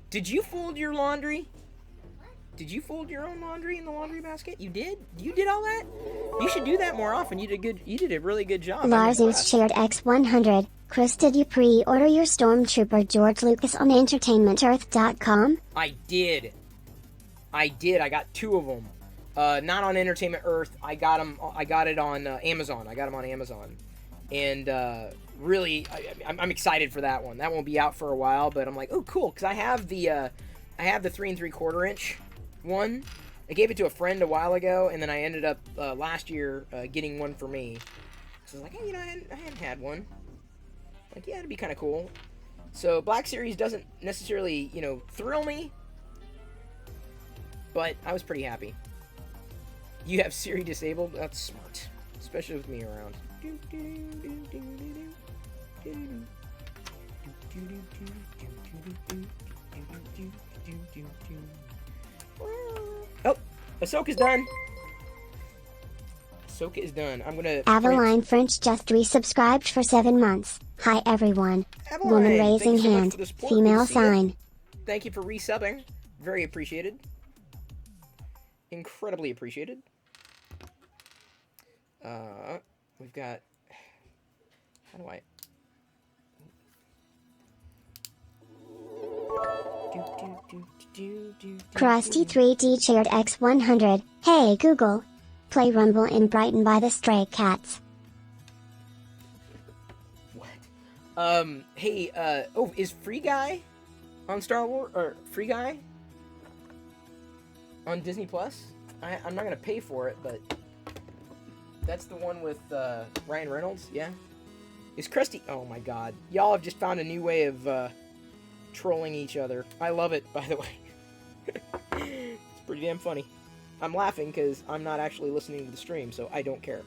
Speaker 1: Did you fold your laundry? Did you fold your own laundry in the laundry basket? You did? You did all that? You should do that more often. You did a really good job.
Speaker 2: Lars shared X 100. Chris, did you pre-order your Stormtrooper George Lucas on EntertainmentEarth.com?
Speaker 1: I did. I got 2 of them. Not on Entertainment Earth. I got it on Amazon. I got them on Amazon. And really, I'm excited for that one. That won't be out for a while, but I'm like, oh, cool, because I have the 3 3/4 inch one. I gave it to a friend a while ago, and then I ended up last year getting one for me. So I was like, hey, I hadn't had one. Like, yeah, it'd be kind of cool. So Black Series doesn't necessarily, thrill me, but I was pretty happy. You have Siri disabled? That's smart, especially with me around. Oh, Ahsoka's done. Ahsoka is done. I'm gonna...
Speaker 2: Avaline French just resubscribed for 7 months. Hi everyone.
Speaker 1: Avaline,
Speaker 2: Woman raising
Speaker 1: so
Speaker 2: hand. Female sign.
Speaker 1: Thank you for resubbing. Very appreciated. Incredibly appreciated. We've got... How do I...
Speaker 2: Krusty 3D cheered X 100. Hey Google. Play Rumble in Brighton by the Stray Cats.
Speaker 1: What? Hey, oh, is Free Guy on Star Wars, or Free Guy on Disney Plus? I'm not gonna pay for it, but that's the one with Ryan Reynolds, yeah? Is Krusty... Oh my god. Y'all have just found a new way of trolling each other. I love it, by the way. It's pretty damn funny. I'm laughing because I'm not actually listening to the stream, so I don't care.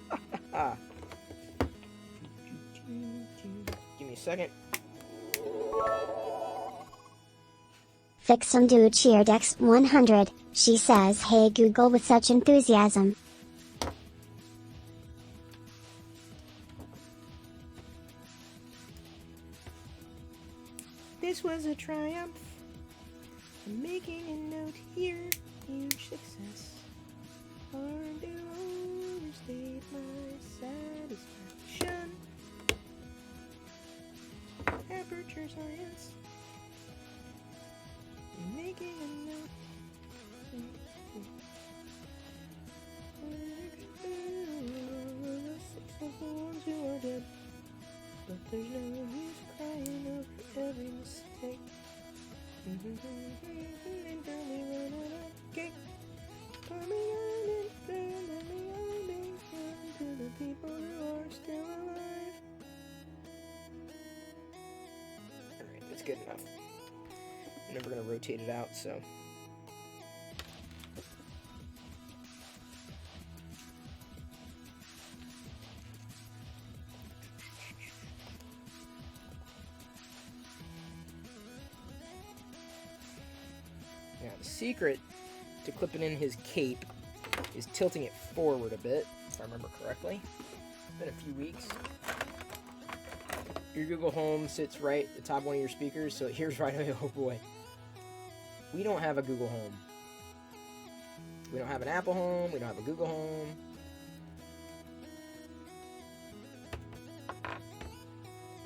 Speaker 1: Give me a second.
Speaker 2: Fix some dude cheered X 100. She says hey Google with such enthusiasm.
Speaker 1: This was a triumph. I'm making a note here. Huge success. Hard to overstate my satisfaction. Aperture science. Making a note. Six of the ones who are dead. But there's no use crying over every mistake. And tell me when I'm okay. Coming on and turning to the people who are still alive. Alright, that's good enough. I'm never gonna rotate it out, so. secret to clipping in his cape is tilting it forward a bit, if I remember correctly. It's been a few weeks. Your Google Home sits right at the top of one of your speakers, so it hears right away. Oh boy. We don't have a Google Home. We don't have an Apple Home. We don't have a Google Home.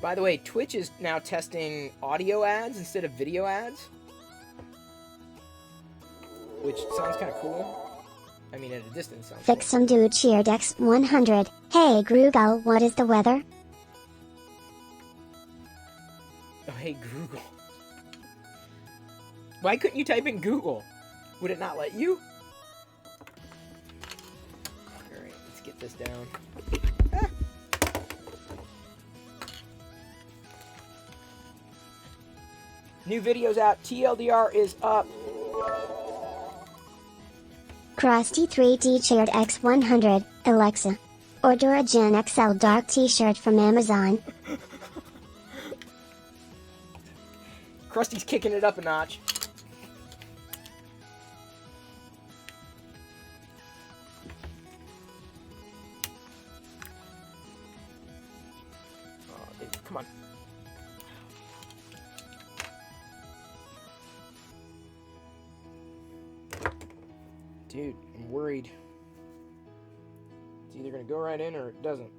Speaker 1: By the way, Twitch is now testing audio ads instead of video ads, which sounds kind of cool. I mean, at a distance sounds
Speaker 2: Fix
Speaker 1: cool.
Speaker 2: some dude cheered X100. Hey Google, what is the weather?
Speaker 1: Oh, hey Google. Why couldn't you type in Google? Would it not let you? Alright, let's get this down. Ah. New videos out. TLDR is up.
Speaker 2: Krusty 3D cheered X100. Alexa, order a Gen XL dark t-shirt from Amazon.
Speaker 1: Krusty's kicking it up a notch. Oh, dude, come on. Dude, I'm worried. It's either gonna go right in or it doesn't.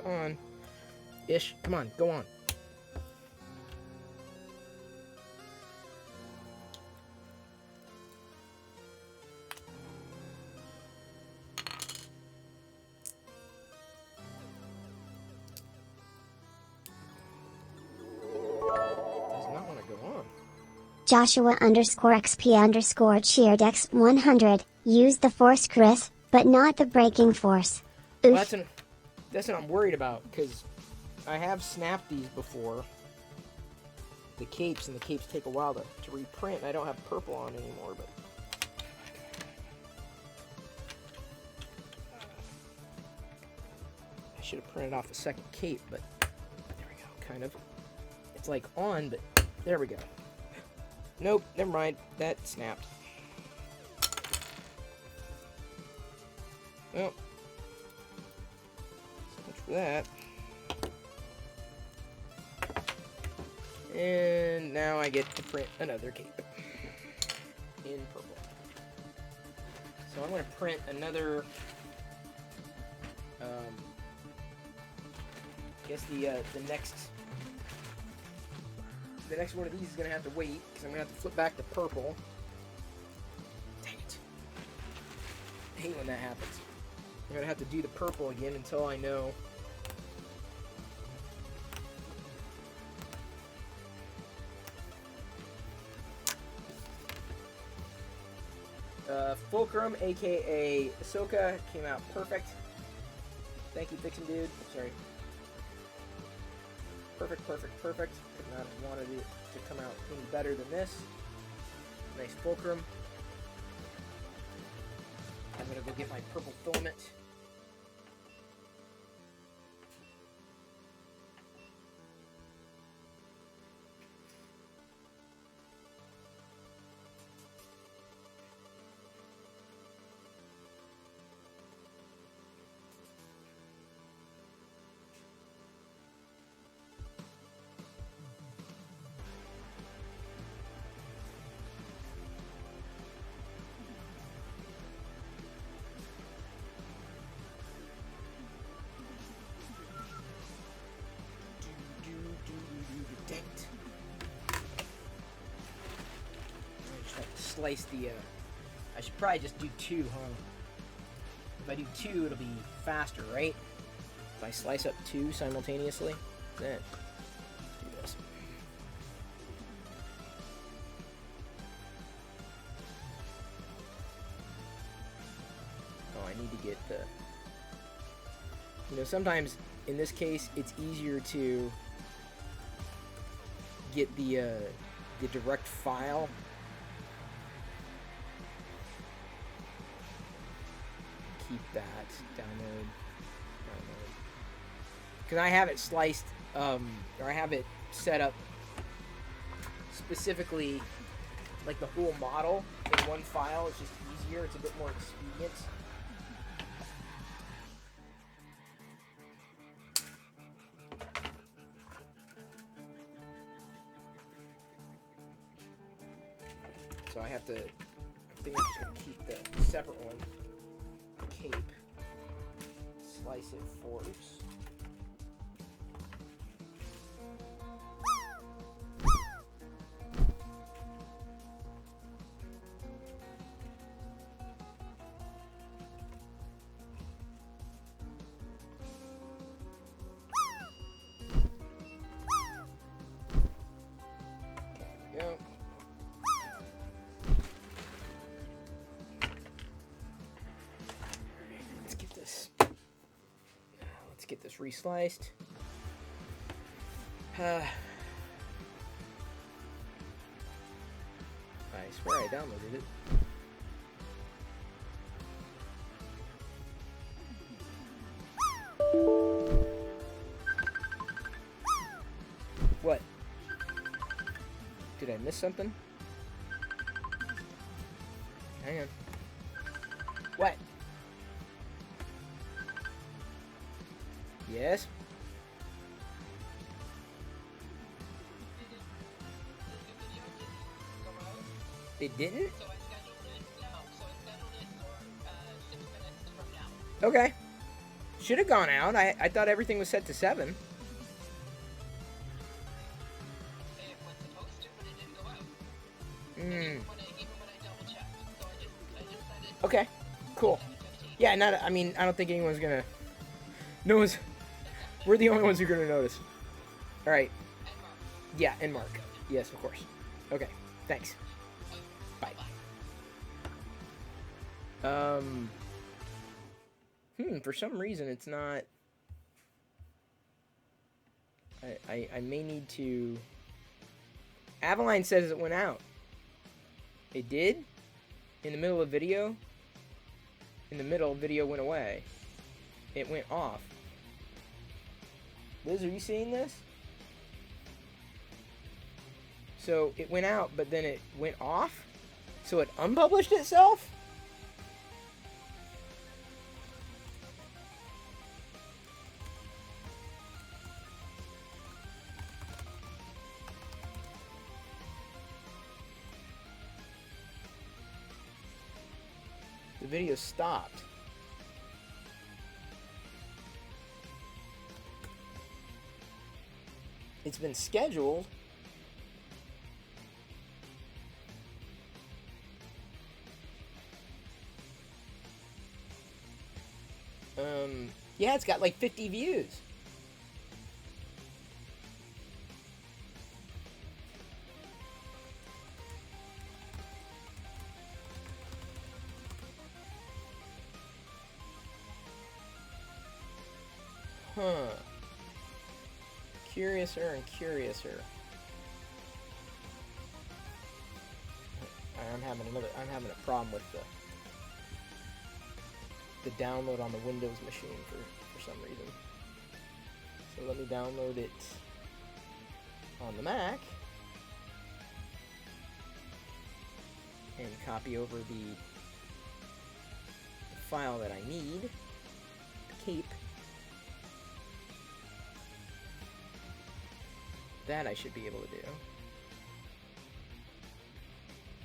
Speaker 1: Come on. Ish. Come on. Go on. Does not want to go on.
Speaker 2: Joshua _XP cheered X100. Use the force, Chris, but not the braking force. Oof.
Speaker 1: Well, that's what I'm worried about, because I have snapped these before, the capes, and the capes take a while to reprint, and I don't have purple on anymore, but... I should have printed off a second cape, but there we go, kind of. It's like on, but there we go. Nope, never mind, that snapped. Well, so much for that. And now I get to print another cape in purple. So I'm going to print another, I guess the next one of these is going to have to wait, because I'm going to have to flip back to purple. Dang it. I hate when that happens. I'm going to have to do the purple again until I know. Fulcrum, aka Ahsoka, came out perfect. Thank you, Fiction Dude. Sorry. Perfect, perfect, perfect. Could not have wanted it to come out any better than this. Nice fulcrum. I'm gonna go get my purple filament. Slice the, I I should probably just do 2, huh? If I do 2, it'll be faster, right? If I slice up 2 simultaneously, then let's do this. Oh, I need to get the... You know, sometimes, in this case, it's easier to get the direct file. Keep that, download. Because I have it sliced, or I have it set up specifically, like the whole model in one file. It's just easier, it's a bit more expedient. So I have to, I think I'm just going to keep the separate one, cape, slice it forwards. There we go. Let's get this resliced. I swear I downloaded it. What? Did I miss something? Hang on. What? Yes? It didn't? Okay. Should have gone out. I thought everything was set to 7. Okay. Cool. Yeah, I mean, I don't think anyone's gonna... No one's... We're the only ones who are gonna notice. Alright. Yeah, and Mark. Yes, of course. Okay. Thanks. Bye. For some reason it's not... I may need to... Avaline says it went out. It did? In the middle of video? In the middle, video went away. It went off. Liz, are you seeing this? So it went out, but then it went off? So it unpublished itself? The video stopped. It's been scheduled. Yeah, it's got like 50 views. Huh. Curiouser and curiouser. I'm having a problem with the download on the Windows machine for some reason. So let me download it on the Mac and copy over the file that I need, the cape. That I should be able to do.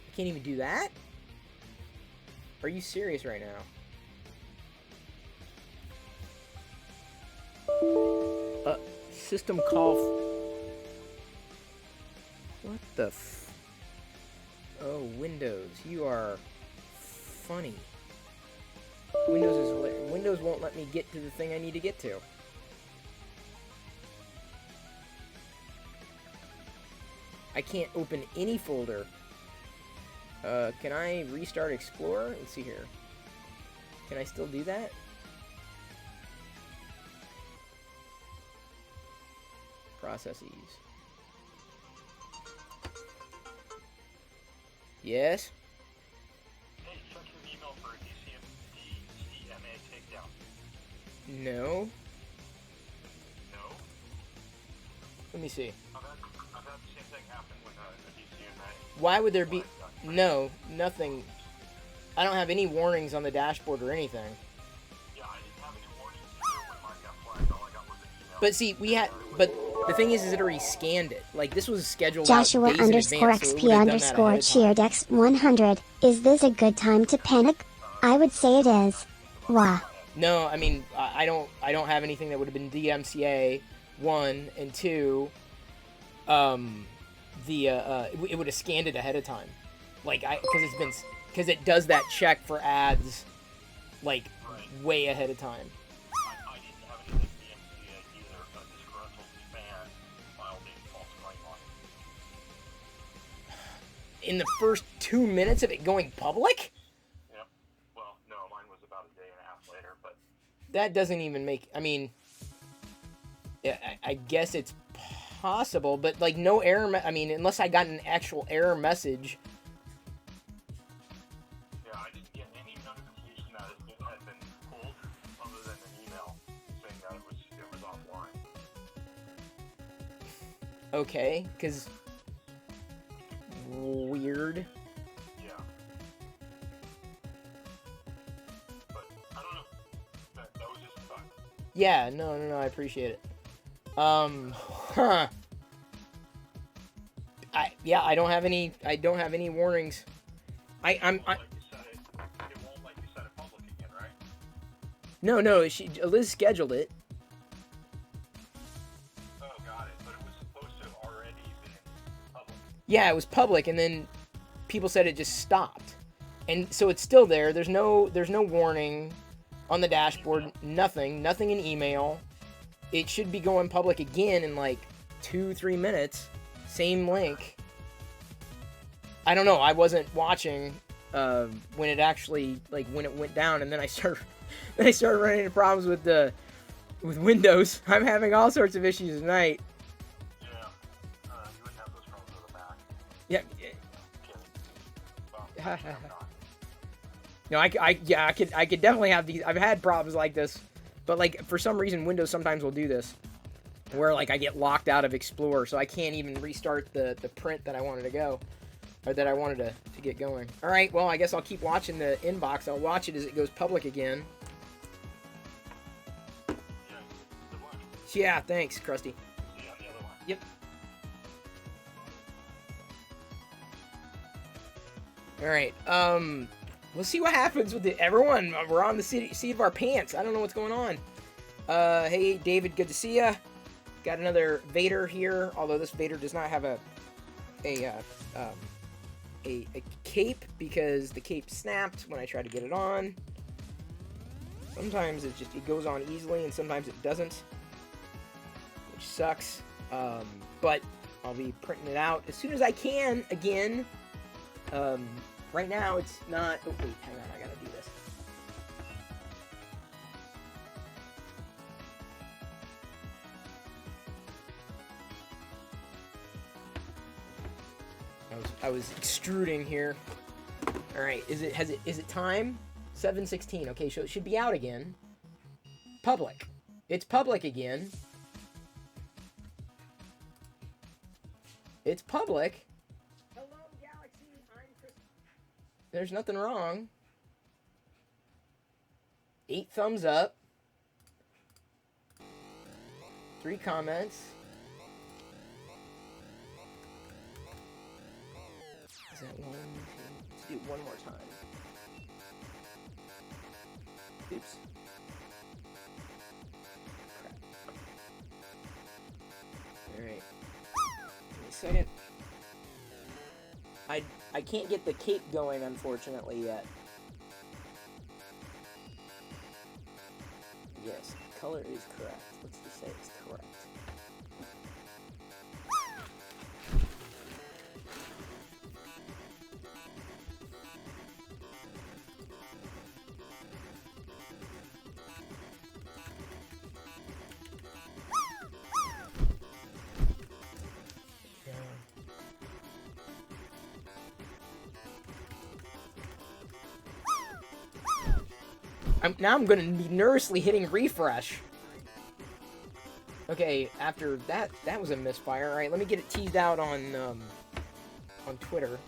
Speaker 1: I can't even do that? Are you serious right now? System call. What the f... Oh, Windows. You are funny. Windows won't let me get to the thing I need to get to. I can't open any folder. Can I restart Explorer? Let's see here. Can I still do that? Processes. Yes?
Speaker 3: Hey, check your email for a DCMA takedown.
Speaker 1: No.
Speaker 3: No?
Speaker 1: Let me see.
Speaker 3: I've had the same thing happen with the DCMA.
Speaker 1: Why would there be... No, nothing. I don't have any warnings on the dashboard or anything.
Speaker 3: Yeah, I didn't have any warnings either when mine got flagged. All I got was an email.
Speaker 1: But see, but the thing is it already scanned it. Like, this was scheduled
Speaker 2: Joshua
Speaker 1: out days in advance, so it
Speaker 2: _XP
Speaker 1: would've done that ahead of time.
Speaker 2: cheered X100. Is this a good time to panic? I would say it is. Wah.
Speaker 1: No, I mean, I don't have anything that would have been DMCA 1 and 2. It would have scanned it ahead of time. Like, because it does that check for ads, like, way ahead of time.
Speaker 3: I didn't have anything DMCA either, but a disgruntled fan filed a false claim on it.
Speaker 1: In the first 2 minutes of it going public?
Speaker 3: Yep. Well, no, mine was about a day and a half later, but...
Speaker 1: That doesn't even make... I mean... Yeah, I guess it's possible, but, like, no error... I mean, unless I got an actual error message...
Speaker 3: Yeah, I didn't get any notification that it had been pulled, other than an email saying that it was offline.
Speaker 1: Okay, because... Weird.
Speaker 3: Yeah. But, I don't know. That was just a thought.
Speaker 1: Yeah, no, I appreciate it. Huh. I don't have any warnings.
Speaker 3: It won't let you set it public again, right?
Speaker 1: No, Liz scheduled it.
Speaker 3: Oh, got it. But it was supposed to have already been public.
Speaker 1: Yeah, it was public, and then people said it just stopped. And so it's still there. There's no warning on the dashboard. Nothing in email. It should be going public again in like 2-3 minutes. Same link. I don't know. I wasn't watching when it actually, like, when it went down, and then I started running into problems with Windows. I'm having all sorts of issues tonight.
Speaker 3: Yeah. You wouldn't have those problems with a Mac.
Speaker 1: Yeah.
Speaker 3: Well, I'm not.
Speaker 1: No, I could definitely have these. I've had problems like this, but, like, for some reason Windows sometimes will do this, where, like, I get locked out of Explorer, so I can't even restart the print that I wanted to go, or that I wanted to get going. All right, well, I guess I'll keep watching the inbox. I'll watch it as it goes public again.
Speaker 3: Yeah. Good luck.
Speaker 1: Yeah, thanks, Krusty.
Speaker 3: See you on the other one.
Speaker 1: Yep. All right. We'll see what happens with it. Everyone, we're on the seat of our pants. I don't know what's going on. Hey, David, good to see ya. Got another Vader here, although this Vader does not have a cape, because the cape snapped when I tried to get it on. Sometimes it goes on easily, and sometimes it doesn't, which sucks. But I'll be printing it out as soon as I can again. Right now it's not... Oh, wait, hang on, I gotta do this. I was extruding here. All right, is it time? 7:16. Okay, so it should be out again. Public. It's public again. It's public. Hello, Galaxy. I'm Chris. There's nothing wrong. 8 thumbs up. 3 comments. Is that one? Let's do it one more time. Oops. Crap. Alright. Give me a second. I can't get the cape going, unfortunately, yet. color is correct. Let's just say it's correct. Now I'm going to be nervously hitting refresh. Okay, after that was a misfire. All right, let me get it teased out on Twitter.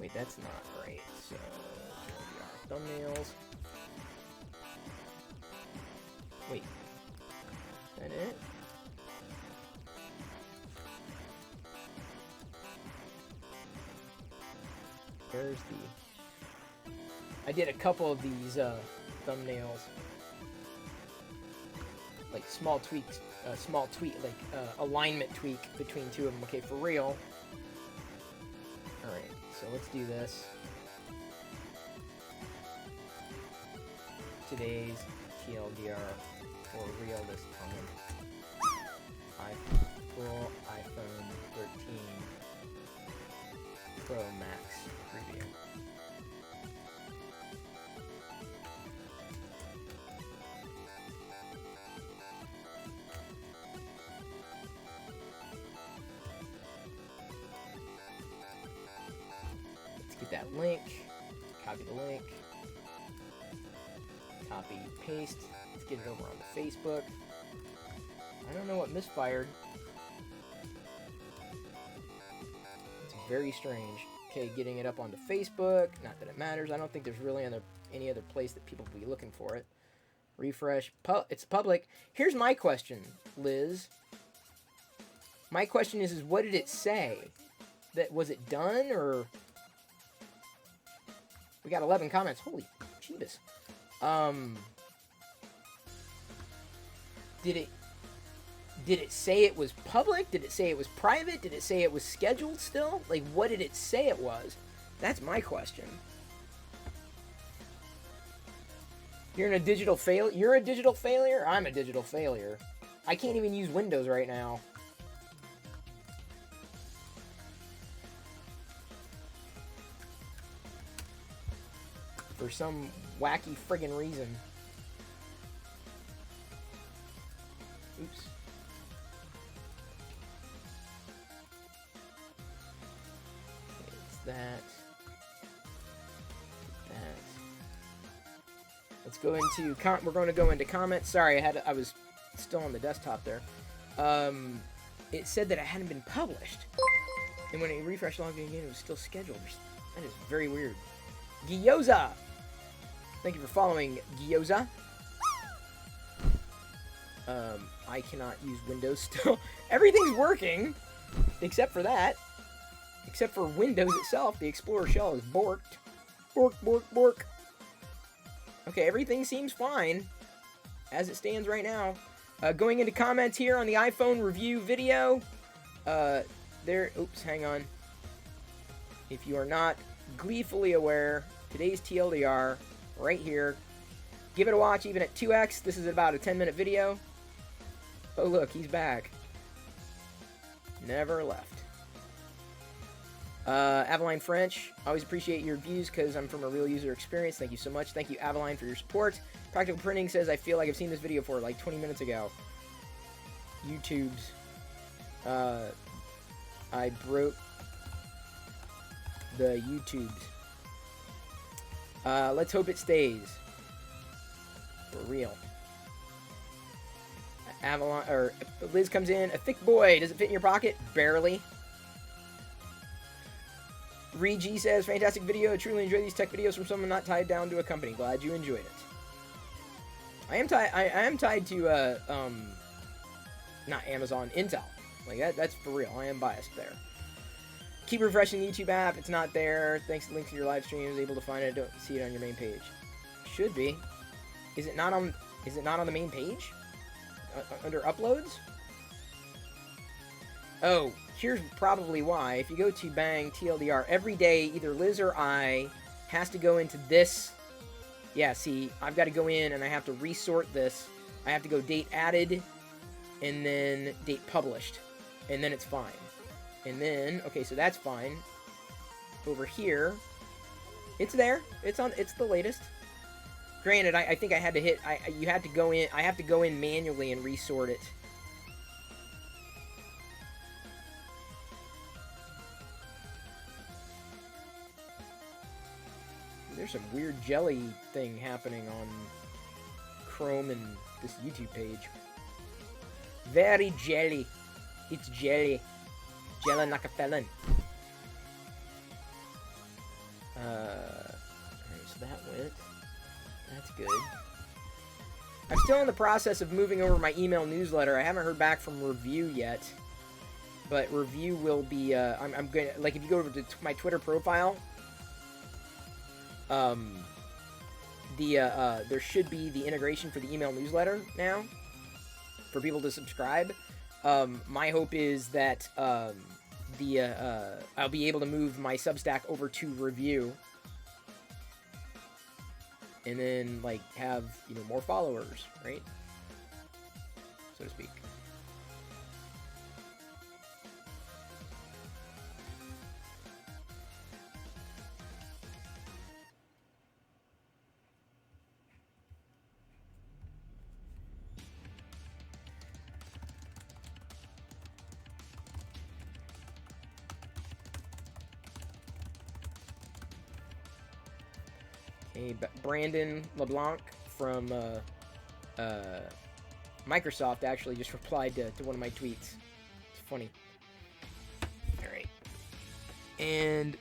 Speaker 1: Wait, that's not right. So, here we are. Thumbnails. Wait, is that it? There's the... I did a couple of these thumbnails. Like small tweaks, alignment tweak between two of them. Okay, for real. Alright, so let's do this. Today's TLDR for real this time. Full iPhone 13 Pro Max review. Let's get that link. Copy the link. Copy, paste. Let's get it over on the Facebook. I don't know what misfired. It's very strange. Okay, getting it up onto Facebook. Not that it matters. I don't think there's really any other place that people will be looking for it. Refresh. It's public. Here's my question, Liz. My question is what did it say? Was it done, or... We got 11 comments. Holy Jeebus. Did it say it was public? Did it say it was private? Did it say it was scheduled still? Like, what did it say it was? That's my question. You're a digital fail. You're a digital failure? I'm a digital failure. I can't even use Windows right now. For some wacky friggin' reason. Oops. It's that. Let's go into we're going to go into comments. Sorry, I was still on the desktop there. It said that it hadn't been published, and when I refreshed login again, it was still scheduled. That is very weird. Gyoza, thank you for following, Gyoza. I cannot use Windows still. Everything's working, except for that. Except for Windows itself. The Explorer shell is borked. Bork, bork, bork. Okay, everything seems fine as it stands right now. Going into comments here on the iPhone review video. Oops, hang on. If you are not gleefully aware, today's TLDR, right here. Give it a watch even at 2x. This is about a 10-minute video. Oh, look, he's back. Never left. Avaline French, always appreciate your views because I'm from a real user experience. Thank you so much. Thank you, Avaline, for your support. Practical Printing says, I feel like I've seen this video for like 20 minutes ago. YouTube's. I broke the YouTubes. Let's hope it stays. For real. Avalon, or Liz comes in. A thick boy. Does it fit in your pocket? Barely. Regi says, fantastic video. I truly enjoy these tech videos from someone not tied down to a company. Glad you enjoyed it. I am tied to not Amazon, Intel. Like that's for real. I am biased there. Keep refreshing the YouTube app. It's not there. Thanks to links to your live stream. I was able to find it. Don't see it on your main page. Should be. Is it not on the main page? Under uploads? Oh, here's probably why. If you go to Bang TLDR, every day either Liz or I has to go into this. Yeah, see, I've got to go in and I have to resort this. I have to go date added and then date published. And then it's fine. And then, okay, so that's fine. Over here, it's there. It's the latest. Granted, I think I had to hit, you had to go in, I have to go in manually and resort it. There's some weird jelly thing happening on Chrome and this YouTube page. Very jelly. It's jelly. Jelly like a felon. Alright, so that went. That's good. I'm still in the process of moving over my email newsletter. I haven't heard back from Review yet. But Review will be, I'm gonna, like, if you go over to my Twitter profile, there should be the integration for the email newsletter now for people to subscribe. My hope is that I'll be able to move my Substack over to Review, and then like have more followers, right? So to speak. Brandon LeBlanc from Microsoft actually just replied to one of my tweets. It's funny. Alright. And...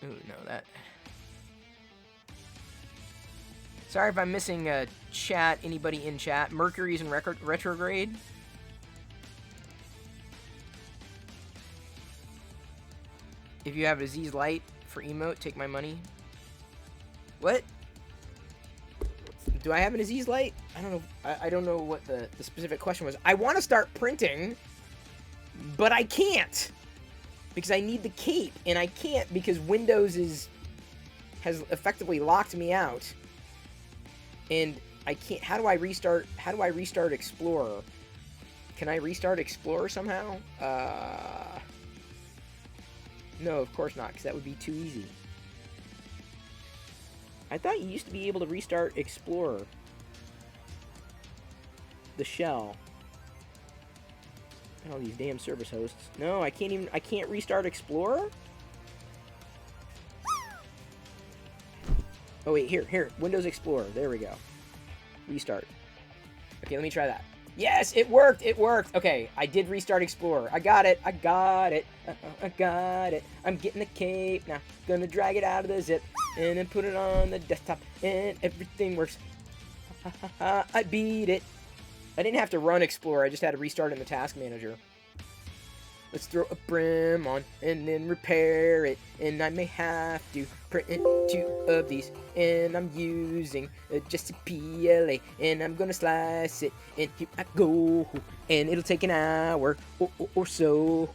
Speaker 1: oh, no, that... sorry if I'm missing chat. Anybody in chat? Mercury's in retrograde. If you have a Z's Light for emote, take my money. What? Do I have an Aziz Light? I don't know. I don't know what the specific question was. I want to start printing, but I can't because I need the cape, and I can't because Windows has effectively locked me out, and I can't. How do I restart? How do I restart Explorer? Can I restart Explorer somehow? No, of course not, because that would be too easy. I thought you used to be able to restart Explorer. The shell. All these damn service hosts. No, I can't restart Explorer? Oh wait, here. Windows Explorer. There we go. Restart. Okay, let me try that. Yes, it worked! Okay, I did restart Explorer. I got it. I got it. I'm getting the cape now. Gonna drag it out of the zip and then put it on the desktop and everything works. I beat it. I didn't have to run Explorer. I just had to restart in the task manager. Let's throw a brim on and then repair it. And I may have to print 2 of these. And I'm using just a PLA. And I'm gonna slice it. And here I go. And it'll take an hour or so.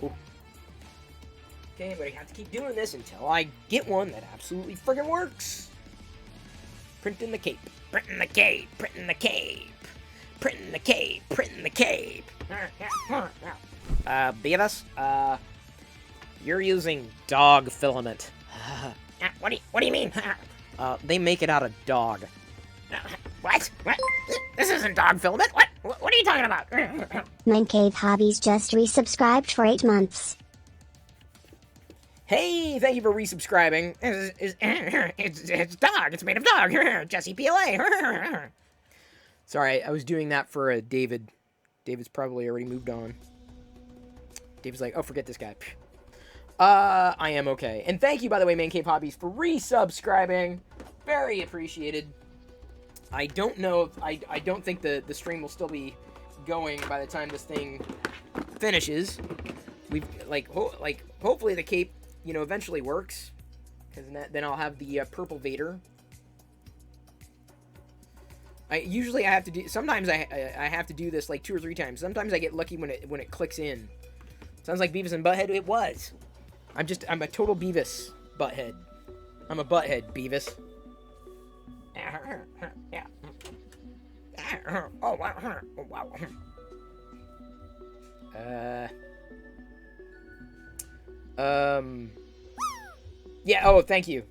Speaker 1: Okay, but I have to keep doing this until I get one that absolutely friggin' works. Printing the cape. Printing the cape. Printing the cape. Printing the cape. Printing the cape. Beavis, you're using dog filament. What do you mean? They make it out of dog. What? This isn't dog filament. What are you talking about?
Speaker 2: Man Cave Hobbies just resubscribed for 8 months.
Speaker 1: Hey, thank you for resubscribing. It's dog. It's made of dog. Jesse PLA. Sorry, I was doing that for David. David's probably already moved on. David's like, oh, forget this guy. I am okay. And thank you, by the way, Man Cave Hobbies, for resubscribing. Very appreciated. I don't know if... I don't think the stream will still be going by the time this thing finishes. We've, hopefully the cape, eventually works. Because then I'll have the Purple Vader. Usually I have to do... sometimes I have to do this, 2 or 3 times. Sometimes I get lucky when it clicks in. Sounds like Beavis and Butthead. It was. I'm a total Beavis butthead. I'm a butthead, Beavis. Yeah. Oh, wow. Oh, wow. Yeah, oh, thank you.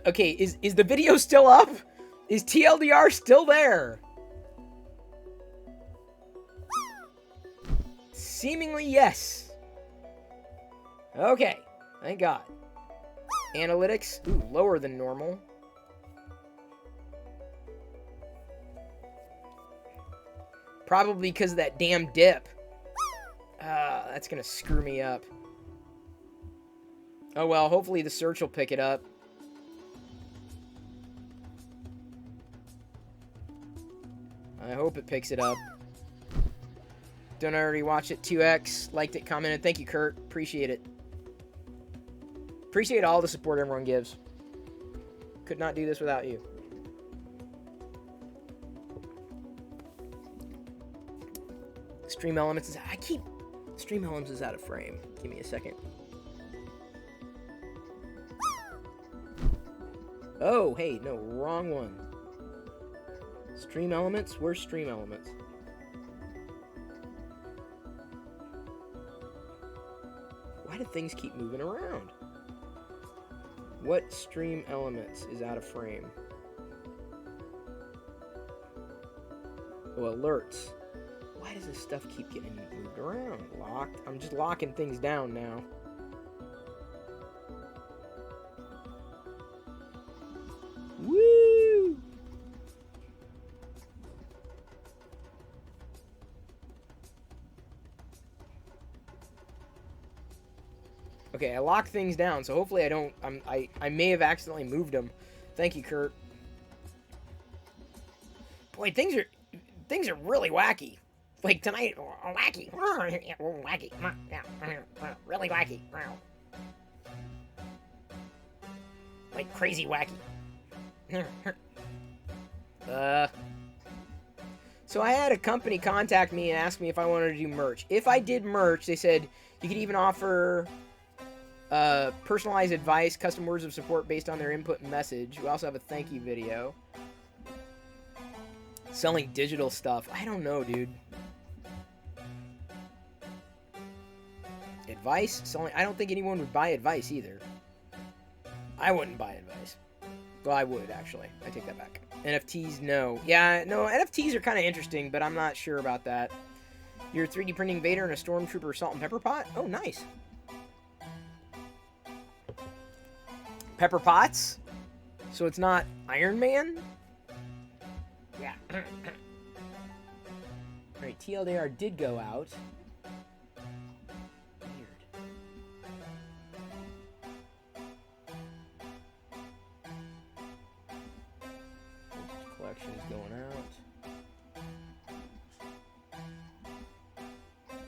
Speaker 1: Okay, is the video still up? Is TLDR still there? Seemingly yes. Okay, thank God. Analytics, ooh, lower than normal. Probably because of that damn dip. That's gonna screw me up. Oh well, hopefully the search will pick it up. I hope it picks it up. Don't already watch it. 2x, liked it, commented. Thank you, Kurt. Appreciate it. Appreciate all the support everyone gives. Could not do this without you. Stream Elements is... Stream Elements is out of frame. Give me a second. Oh, hey, no, wrong one. Stream Elements? Where's Stream Elements? Why do things keep moving around? What Stream Elements is out of frame? Oh, alerts. Why does this stuff keep getting moved around? Locked? I'm just locking things down now. Woo! Okay, I locked things down, so hopefully I don't... I may have accidentally moved them. Thank you, Kurt. Boy, things are really wacky. Like tonight, wacky. Wacky. Really wacky. Like crazy wacky. So I had a company contact me and ask me if I wanted to do merch. If I did merch, they said you could even offer personalized advice, custom words of support based on their input and message. We also have a thank you video. Selling digital stuff. I don't know, dude. Advice? Selling... I don't think anyone would buy advice either. I wouldn't buy advice. Well, I would, actually. I take that back. NFTs, no. Yeah, no, NFTs are kind of interesting, but I'm not sure about that. You're 3D printing Vader in a Stormtrooper salt and pepper pot? Oh, nice. Pepper pots? So it's not Iron Man? Yeah. Alright, TLDR did go out. Weird. Collection is going out.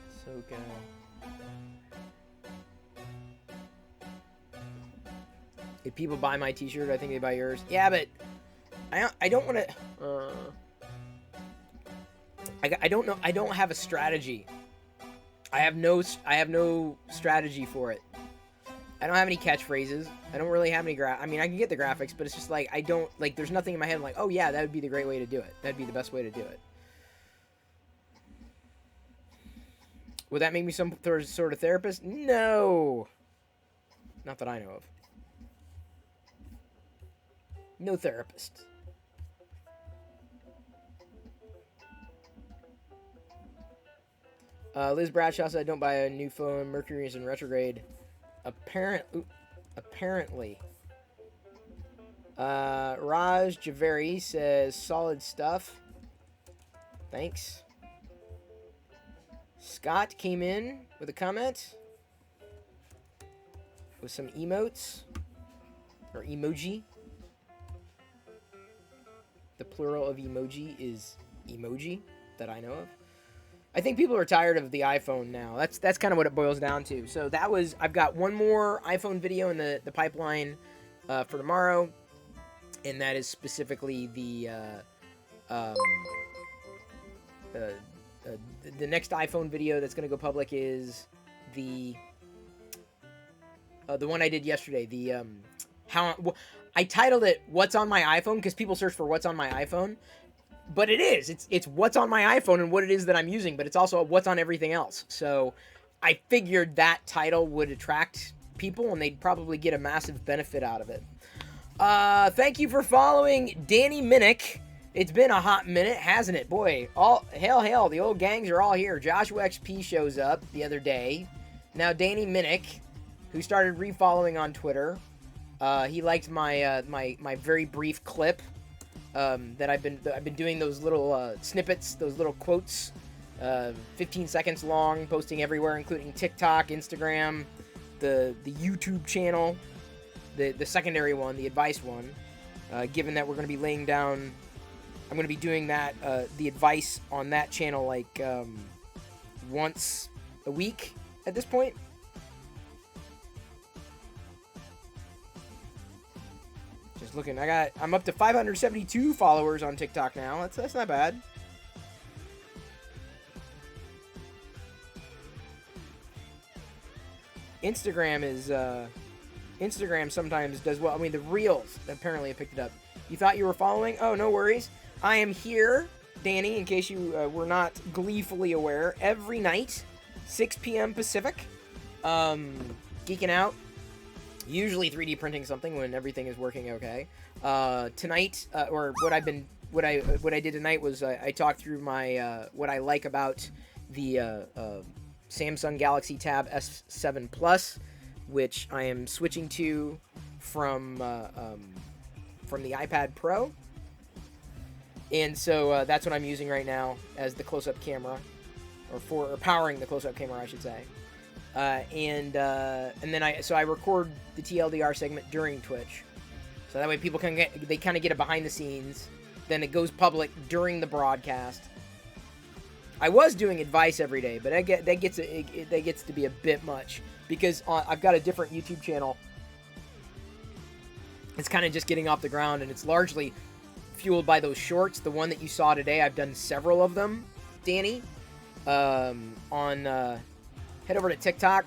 Speaker 1: Ahsoka. If people buy my t-shirt, I think they buy yours. Yeah, but I don't want to... I don't know. I don't have a strategy. I have no strategy for it. I don't have any catchphrases. I don't really have any I mean, I can get the graphics, but it's just like, I don't... Like, there's nothing in my head I'm like, oh yeah, that would be the great way to do it. That'd be the best way to do it. Would that make me some sort of therapist? No. Not that I know of. No therapist. Liz Bradshaw said, don't buy a new phone. Mercury is in retrograde. Apparently. Raj Javeri says, solid stuff. Thanks. Scott came in with a comment. With some emotes. Or emoji. The plural of emoji is emoji that I know of. I think people are tired of the iPhone now. That's kind of what it boils down to. So that was... I've got one more iPhone video in the pipeline for tomorrow. and that is specifically the next iPhone video that's going to go public is the one I did yesterday. I titled it "What's on my iPhone" because people search for "What's on my iPhone," but it's what's on my iPhone and what it is that I'm using, but it's also what's on everything else. So I figured that title would attract people and they'd probably get a massive benefit out of it. Thank you for following Danny Minnick. It's been a hot minute, hasn't it? Boy, hell, the old gangs are all here. Joshua XP shows up the other day. Now Danny Minnick, who started refollowing on Twitter, he liked my my very brief clip that I've been doing those little snippets, those little quotes, 15 seconds long, posting everywhere, including TikTok, Instagram, the YouTube channel, the secondary one, the advice one. Given that we're going to be laying down, I'm going to be doing that the advice on that channel like once a week at this point. Just looking, I'm up to 572 followers on TikTok now. That's not bad. Instagram sometimes does well. I mean, the Reels apparently have picked it up. You thought you were following? Oh, no worries. I am here, Danny, in case you were not gleefully aware, every night, 6 p.m. Pacific, geeking out, usually 3D printing something when everything is working okay. Tonight, or what I did tonight was I talked through my what I like about the Samsung Galaxy Tab S7 Plus, which I am switching to from the iPad Pro. And so that's what I'm using right now as the close-up camera, or powering the close-up camera, I should say. And then I record the TLDR segment during Twitch, so that way people kind of get it behind the scenes. Then it goes public during the broadcast. I was doing advice every day, but that gets to be a bit much because I've got a different YouTube channel. It's kind of just getting off the ground, and it's largely fueled by those shorts. The one that you saw today, I've done several of them, Danny. Head over to TikTok.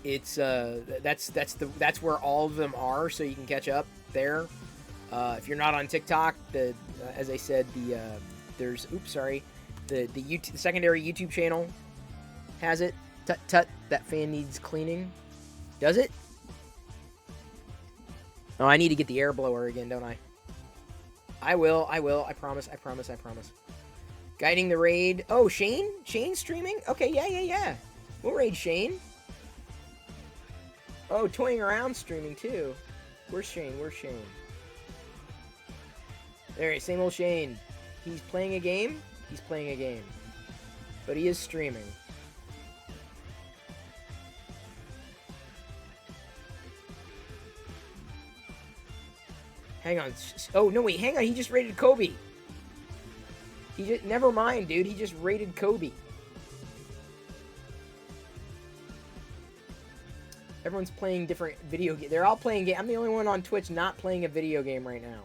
Speaker 1: It's that's where all of them are, so you can catch up there. If you're not on TikTok, as I said, the secondary YouTube channel has it. Tut, that fan needs cleaning. Does it? Oh, I need to get the air blower again, don't I? I will. I promise. Guiding the raid. Oh, Shane? Shane's streaming? Okay, yeah. We'll raid Shane. Oh, Toying Around streaming too. Where's Shane? There, same old Shane. He's playing a game? He's playing a game. But he is streaming. Hang on. Oh, no, wait. Hang on. He just raided Kobe. Never mind, dude. He just raided Kobe. Everyone's playing different video games. They're all playing games. I'm the only one on Twitch not playing a video game right now.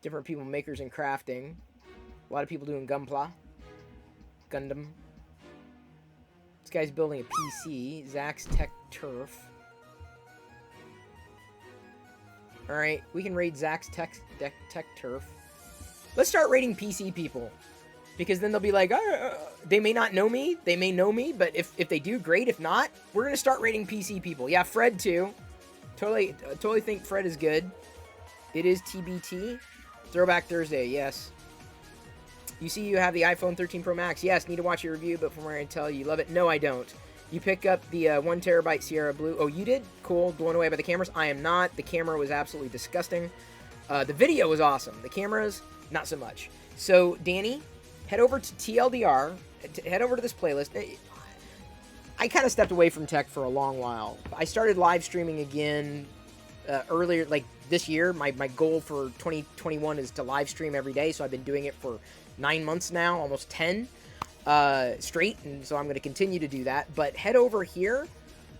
Speaker 1: Different people, makers and crafting. A lot of people doing Gundam. This guy's building a PC. Zach's Tech Turf. Alright, we can raid Zach's Tech Turf. Let's start raiding PC people. Because then they'll be like, they may not know me. They may know me, but if they do, great. If not, we're going to start raiding PC people. Yeah, Fred too. Totally think Fred is good. It is TBT. Throwback Thursday, yes. You see you have the iPhone 13 Pro Max. Yes, need to watch your review, but from where I tell you love it. No, I don't. You pick up the 1 terabyte Sierra Blue. Oh, you did? Cool. Blown away by the cameras. I am not. The camera was absolutely disgusting. The video was awesome. The cameras, not so much. So, Danny, head over to TLDR. Head over to this playlist. I kind of stepped away from tech for a long while. I started live streaming again earlier, like this year. My goal for 2021 is to live stream every day, so I've been doing it for 9 months now, almost 10. straight, and so I'm going to continue to do that. But head over here,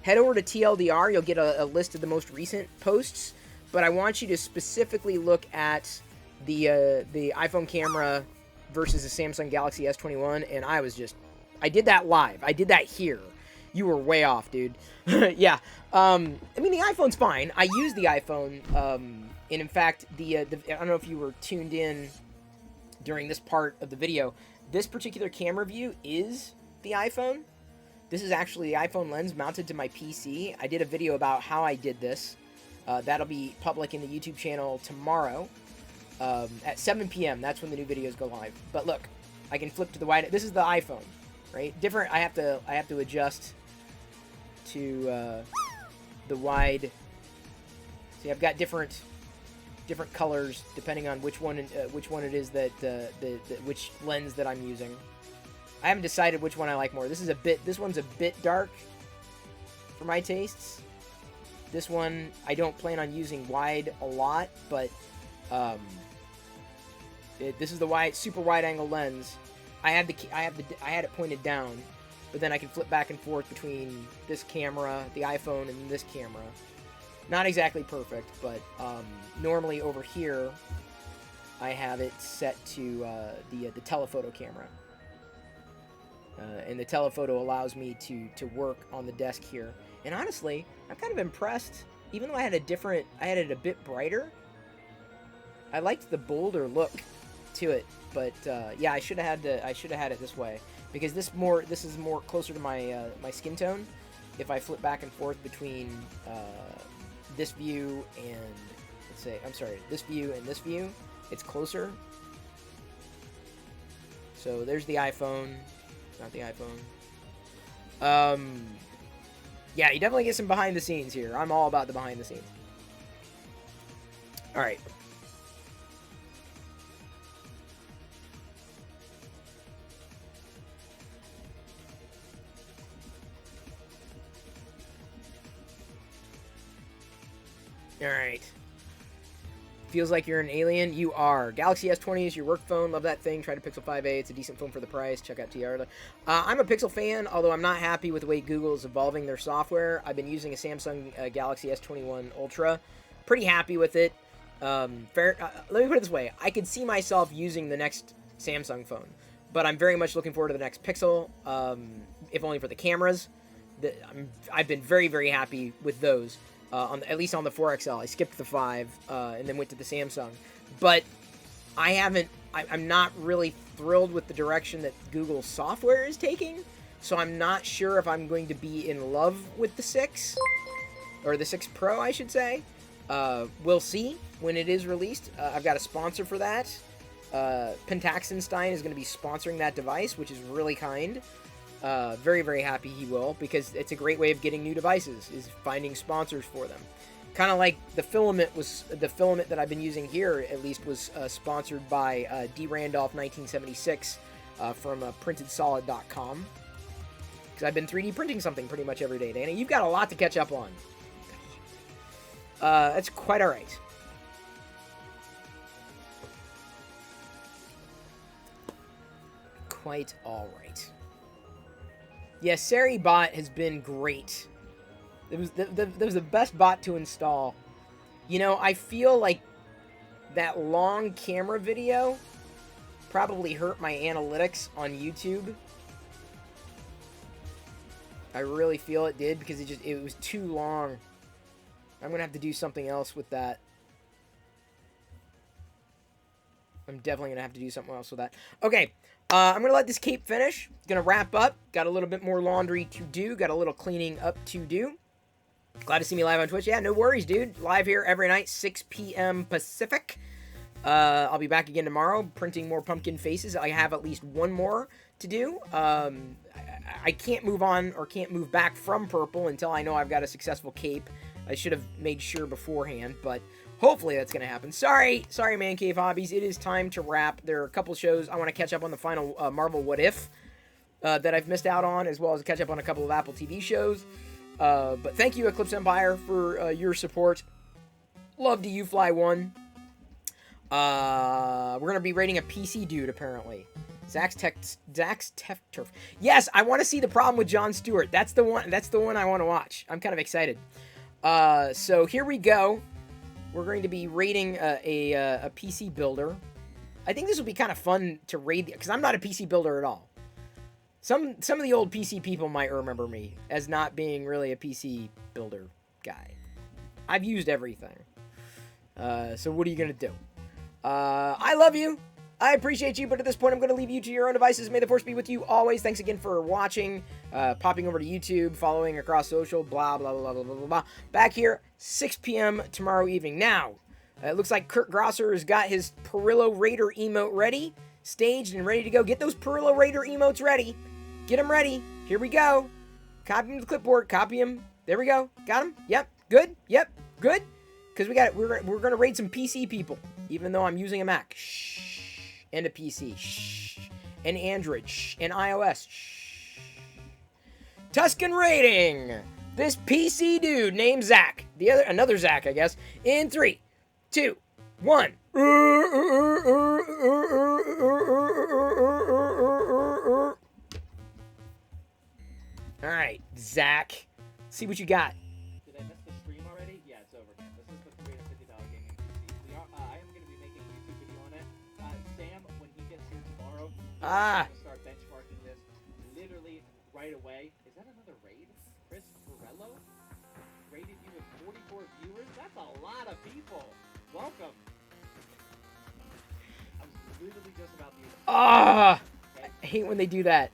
Speaker 1: head over to TLDR. You'll get a list of the most recent posts. But I want you to specifically look at the iPhone camera versus the Samsung Galaxy S21, and I did that live. I did that here. You were way off, dude. Yeah. I mean, the iPhone's fine. I use the iPhone, and in fact, I don't know if you were tuned in during this part of the video. This particular camera view is the iPhone. This is actually the iPhone lens mounted to my PC. I did a video about how I did this. That'll be public in the YouTube channel tomorrow at 7 p.m. That's when the new videos go live. But look, I can flip to the wide. This is the iPhone, right? Different. I have to adjust to the wide. See, I've got different colors depending on which one it is that which lens that I'm using. I haven't decided which one I like more. This one's a bit dark for my tastes. This one I don't plan on using wide a lot, but this is the super wide angle lens. I had it pointed down, but then I can flip back and forth between this camera, the iPhone, and this camera. Not exactly perfect, but normally over here, I have it set to the telephoto camera. And the telephoto allows me to work on the desk here. And honestly, I'm kind of impressed. Even though I had it a bit brighter, I liked the bolder look to it. But yeah, I should have had it this way, because this is more closer to my skin tone. If I flip back and forth between this view and this view and this view, it's closer. So there's the iPhone, not the iPhone. Yeah, you definitely get some behind the scenes here. I'm all about the behind the scenes. All right. Alright. Feels like you're an alien? You are. Galaxy S20 is your work phone. Love that thing. Try to Pixel 5a. It's a decent phone for the price. Check out TR. I'm a Pixel fan, although I'm not happy with the way Google is evolving their software. I've been using a Samsung Galaxy S21 Ultra. Pretty happy with it. Let me put it this way. I could see myself using the next Samsung phone, but I'm very much looking forward to the next Pixel, if only for the cameras. I've been very, very happy with those. At least on the 4XL. I skipped the 5 and then went to the Samsung. But I'm not really thrilled with the direction that Google's software is taking. So I'm not sure if I'm going to be in love with the 6. Or the 6 Pro, I should say. We'll see when it is released. I've got a sponsor for that. Pentaxenstein is going to be sponsoring that device, which is really kind. Very, very happy he will, because it's a great way of getting new devices, is finding sponsors for them. Kind of like the filament that I've been using here, at least, was sponsored by D. Randolph 1976 from printedsolid.com. Because I've been 3D printing something pretty much every day, Danny. You've got a lot to catch up on. That's quite all right. Quite all right. Yes, Sari bot has been great. It was the best bot to install. You know, I feel like that long camera video probably hurt my analytics on YouTube. I really feel it did, because it was too long. I'm gonna have to do something else with that. I'm definitely gonna have to do something else with that. Okay. I'm going to let this cape finish. Going to wrap up. Got a little bit more laundry to do. Got a little cleaning up to do. Glad to see me live on Twitch. Yeah, no worries, dude. Live here every night, 6 p.m. Pacific. I'll be back again tomorrow, printing more pumpkin faces. I have at least one more to do. I can't move on or can't move back from purple until I know I've got a successful cape. I should have made sure beforehand, but hopefully that's going to happen. Sorry, Man Cave Hobbies. It is time to wrap. There are a couple shows. I want to catch up on the final Marvel What If that I've missed out on, as well as catch up on a couple of Apple TV shows. But thank you, Eclipse Empire, for your support. Love to you, Fly One. We're gonna be rating a PC dude apparently. Zach's Tech Turf. Yes, I want to see the problem with Jon Stewart. That's the one. That's the one I want to watch. I'm kind of excited. So here we go. We're going to be rating a PC builder. I think this will be kind of fun to rate because I'm not a PC builder at all. Some of the old PC people might remember me as not being really a PC builder guy. I've used everything. So what are you gonna do? I love you. I appreciate you, but at this point, I'm going to leave you to your own devices. May the force be with you always. Thanks again for watching, popping over to YouTube, following across social, blah, blah, blah, blah, blah, blah, blah. Back here, 6 p.m. tomorrow evening. Now, it looks like Kurt Grosser has got his Perillo Raider emote ready, staged and ready to go. Get those Perillo Raider emotes ready. Get them ready. Here we go. Copy them to the clipboard. Copy them. There we go. Got them? Yep. Good? Yep. Good? Because we're going to raid some PC people, even though I'm using a Mac. Shh. And a PC. Shh. And Android. Shh. And iOS. Shh. Tuscan rating. This PC dude named Zach. Another Zach, I guess. In 3, 2, 1. All right, Zach. See what you got.
Speaker 4: Did I miss the stream already? Yeah, it's over, man. This is the $350 gaming PC. I am going to be making a YouTube video on it. Sam, when he gets here tomorrow, he's going to start benchmarking this literally right away. Is that another raid? Chris Morello rated you with 44 viewers? That's a lot of people. Welcome. I was literally just about to use it.
Speaker 1: I hate when they do that.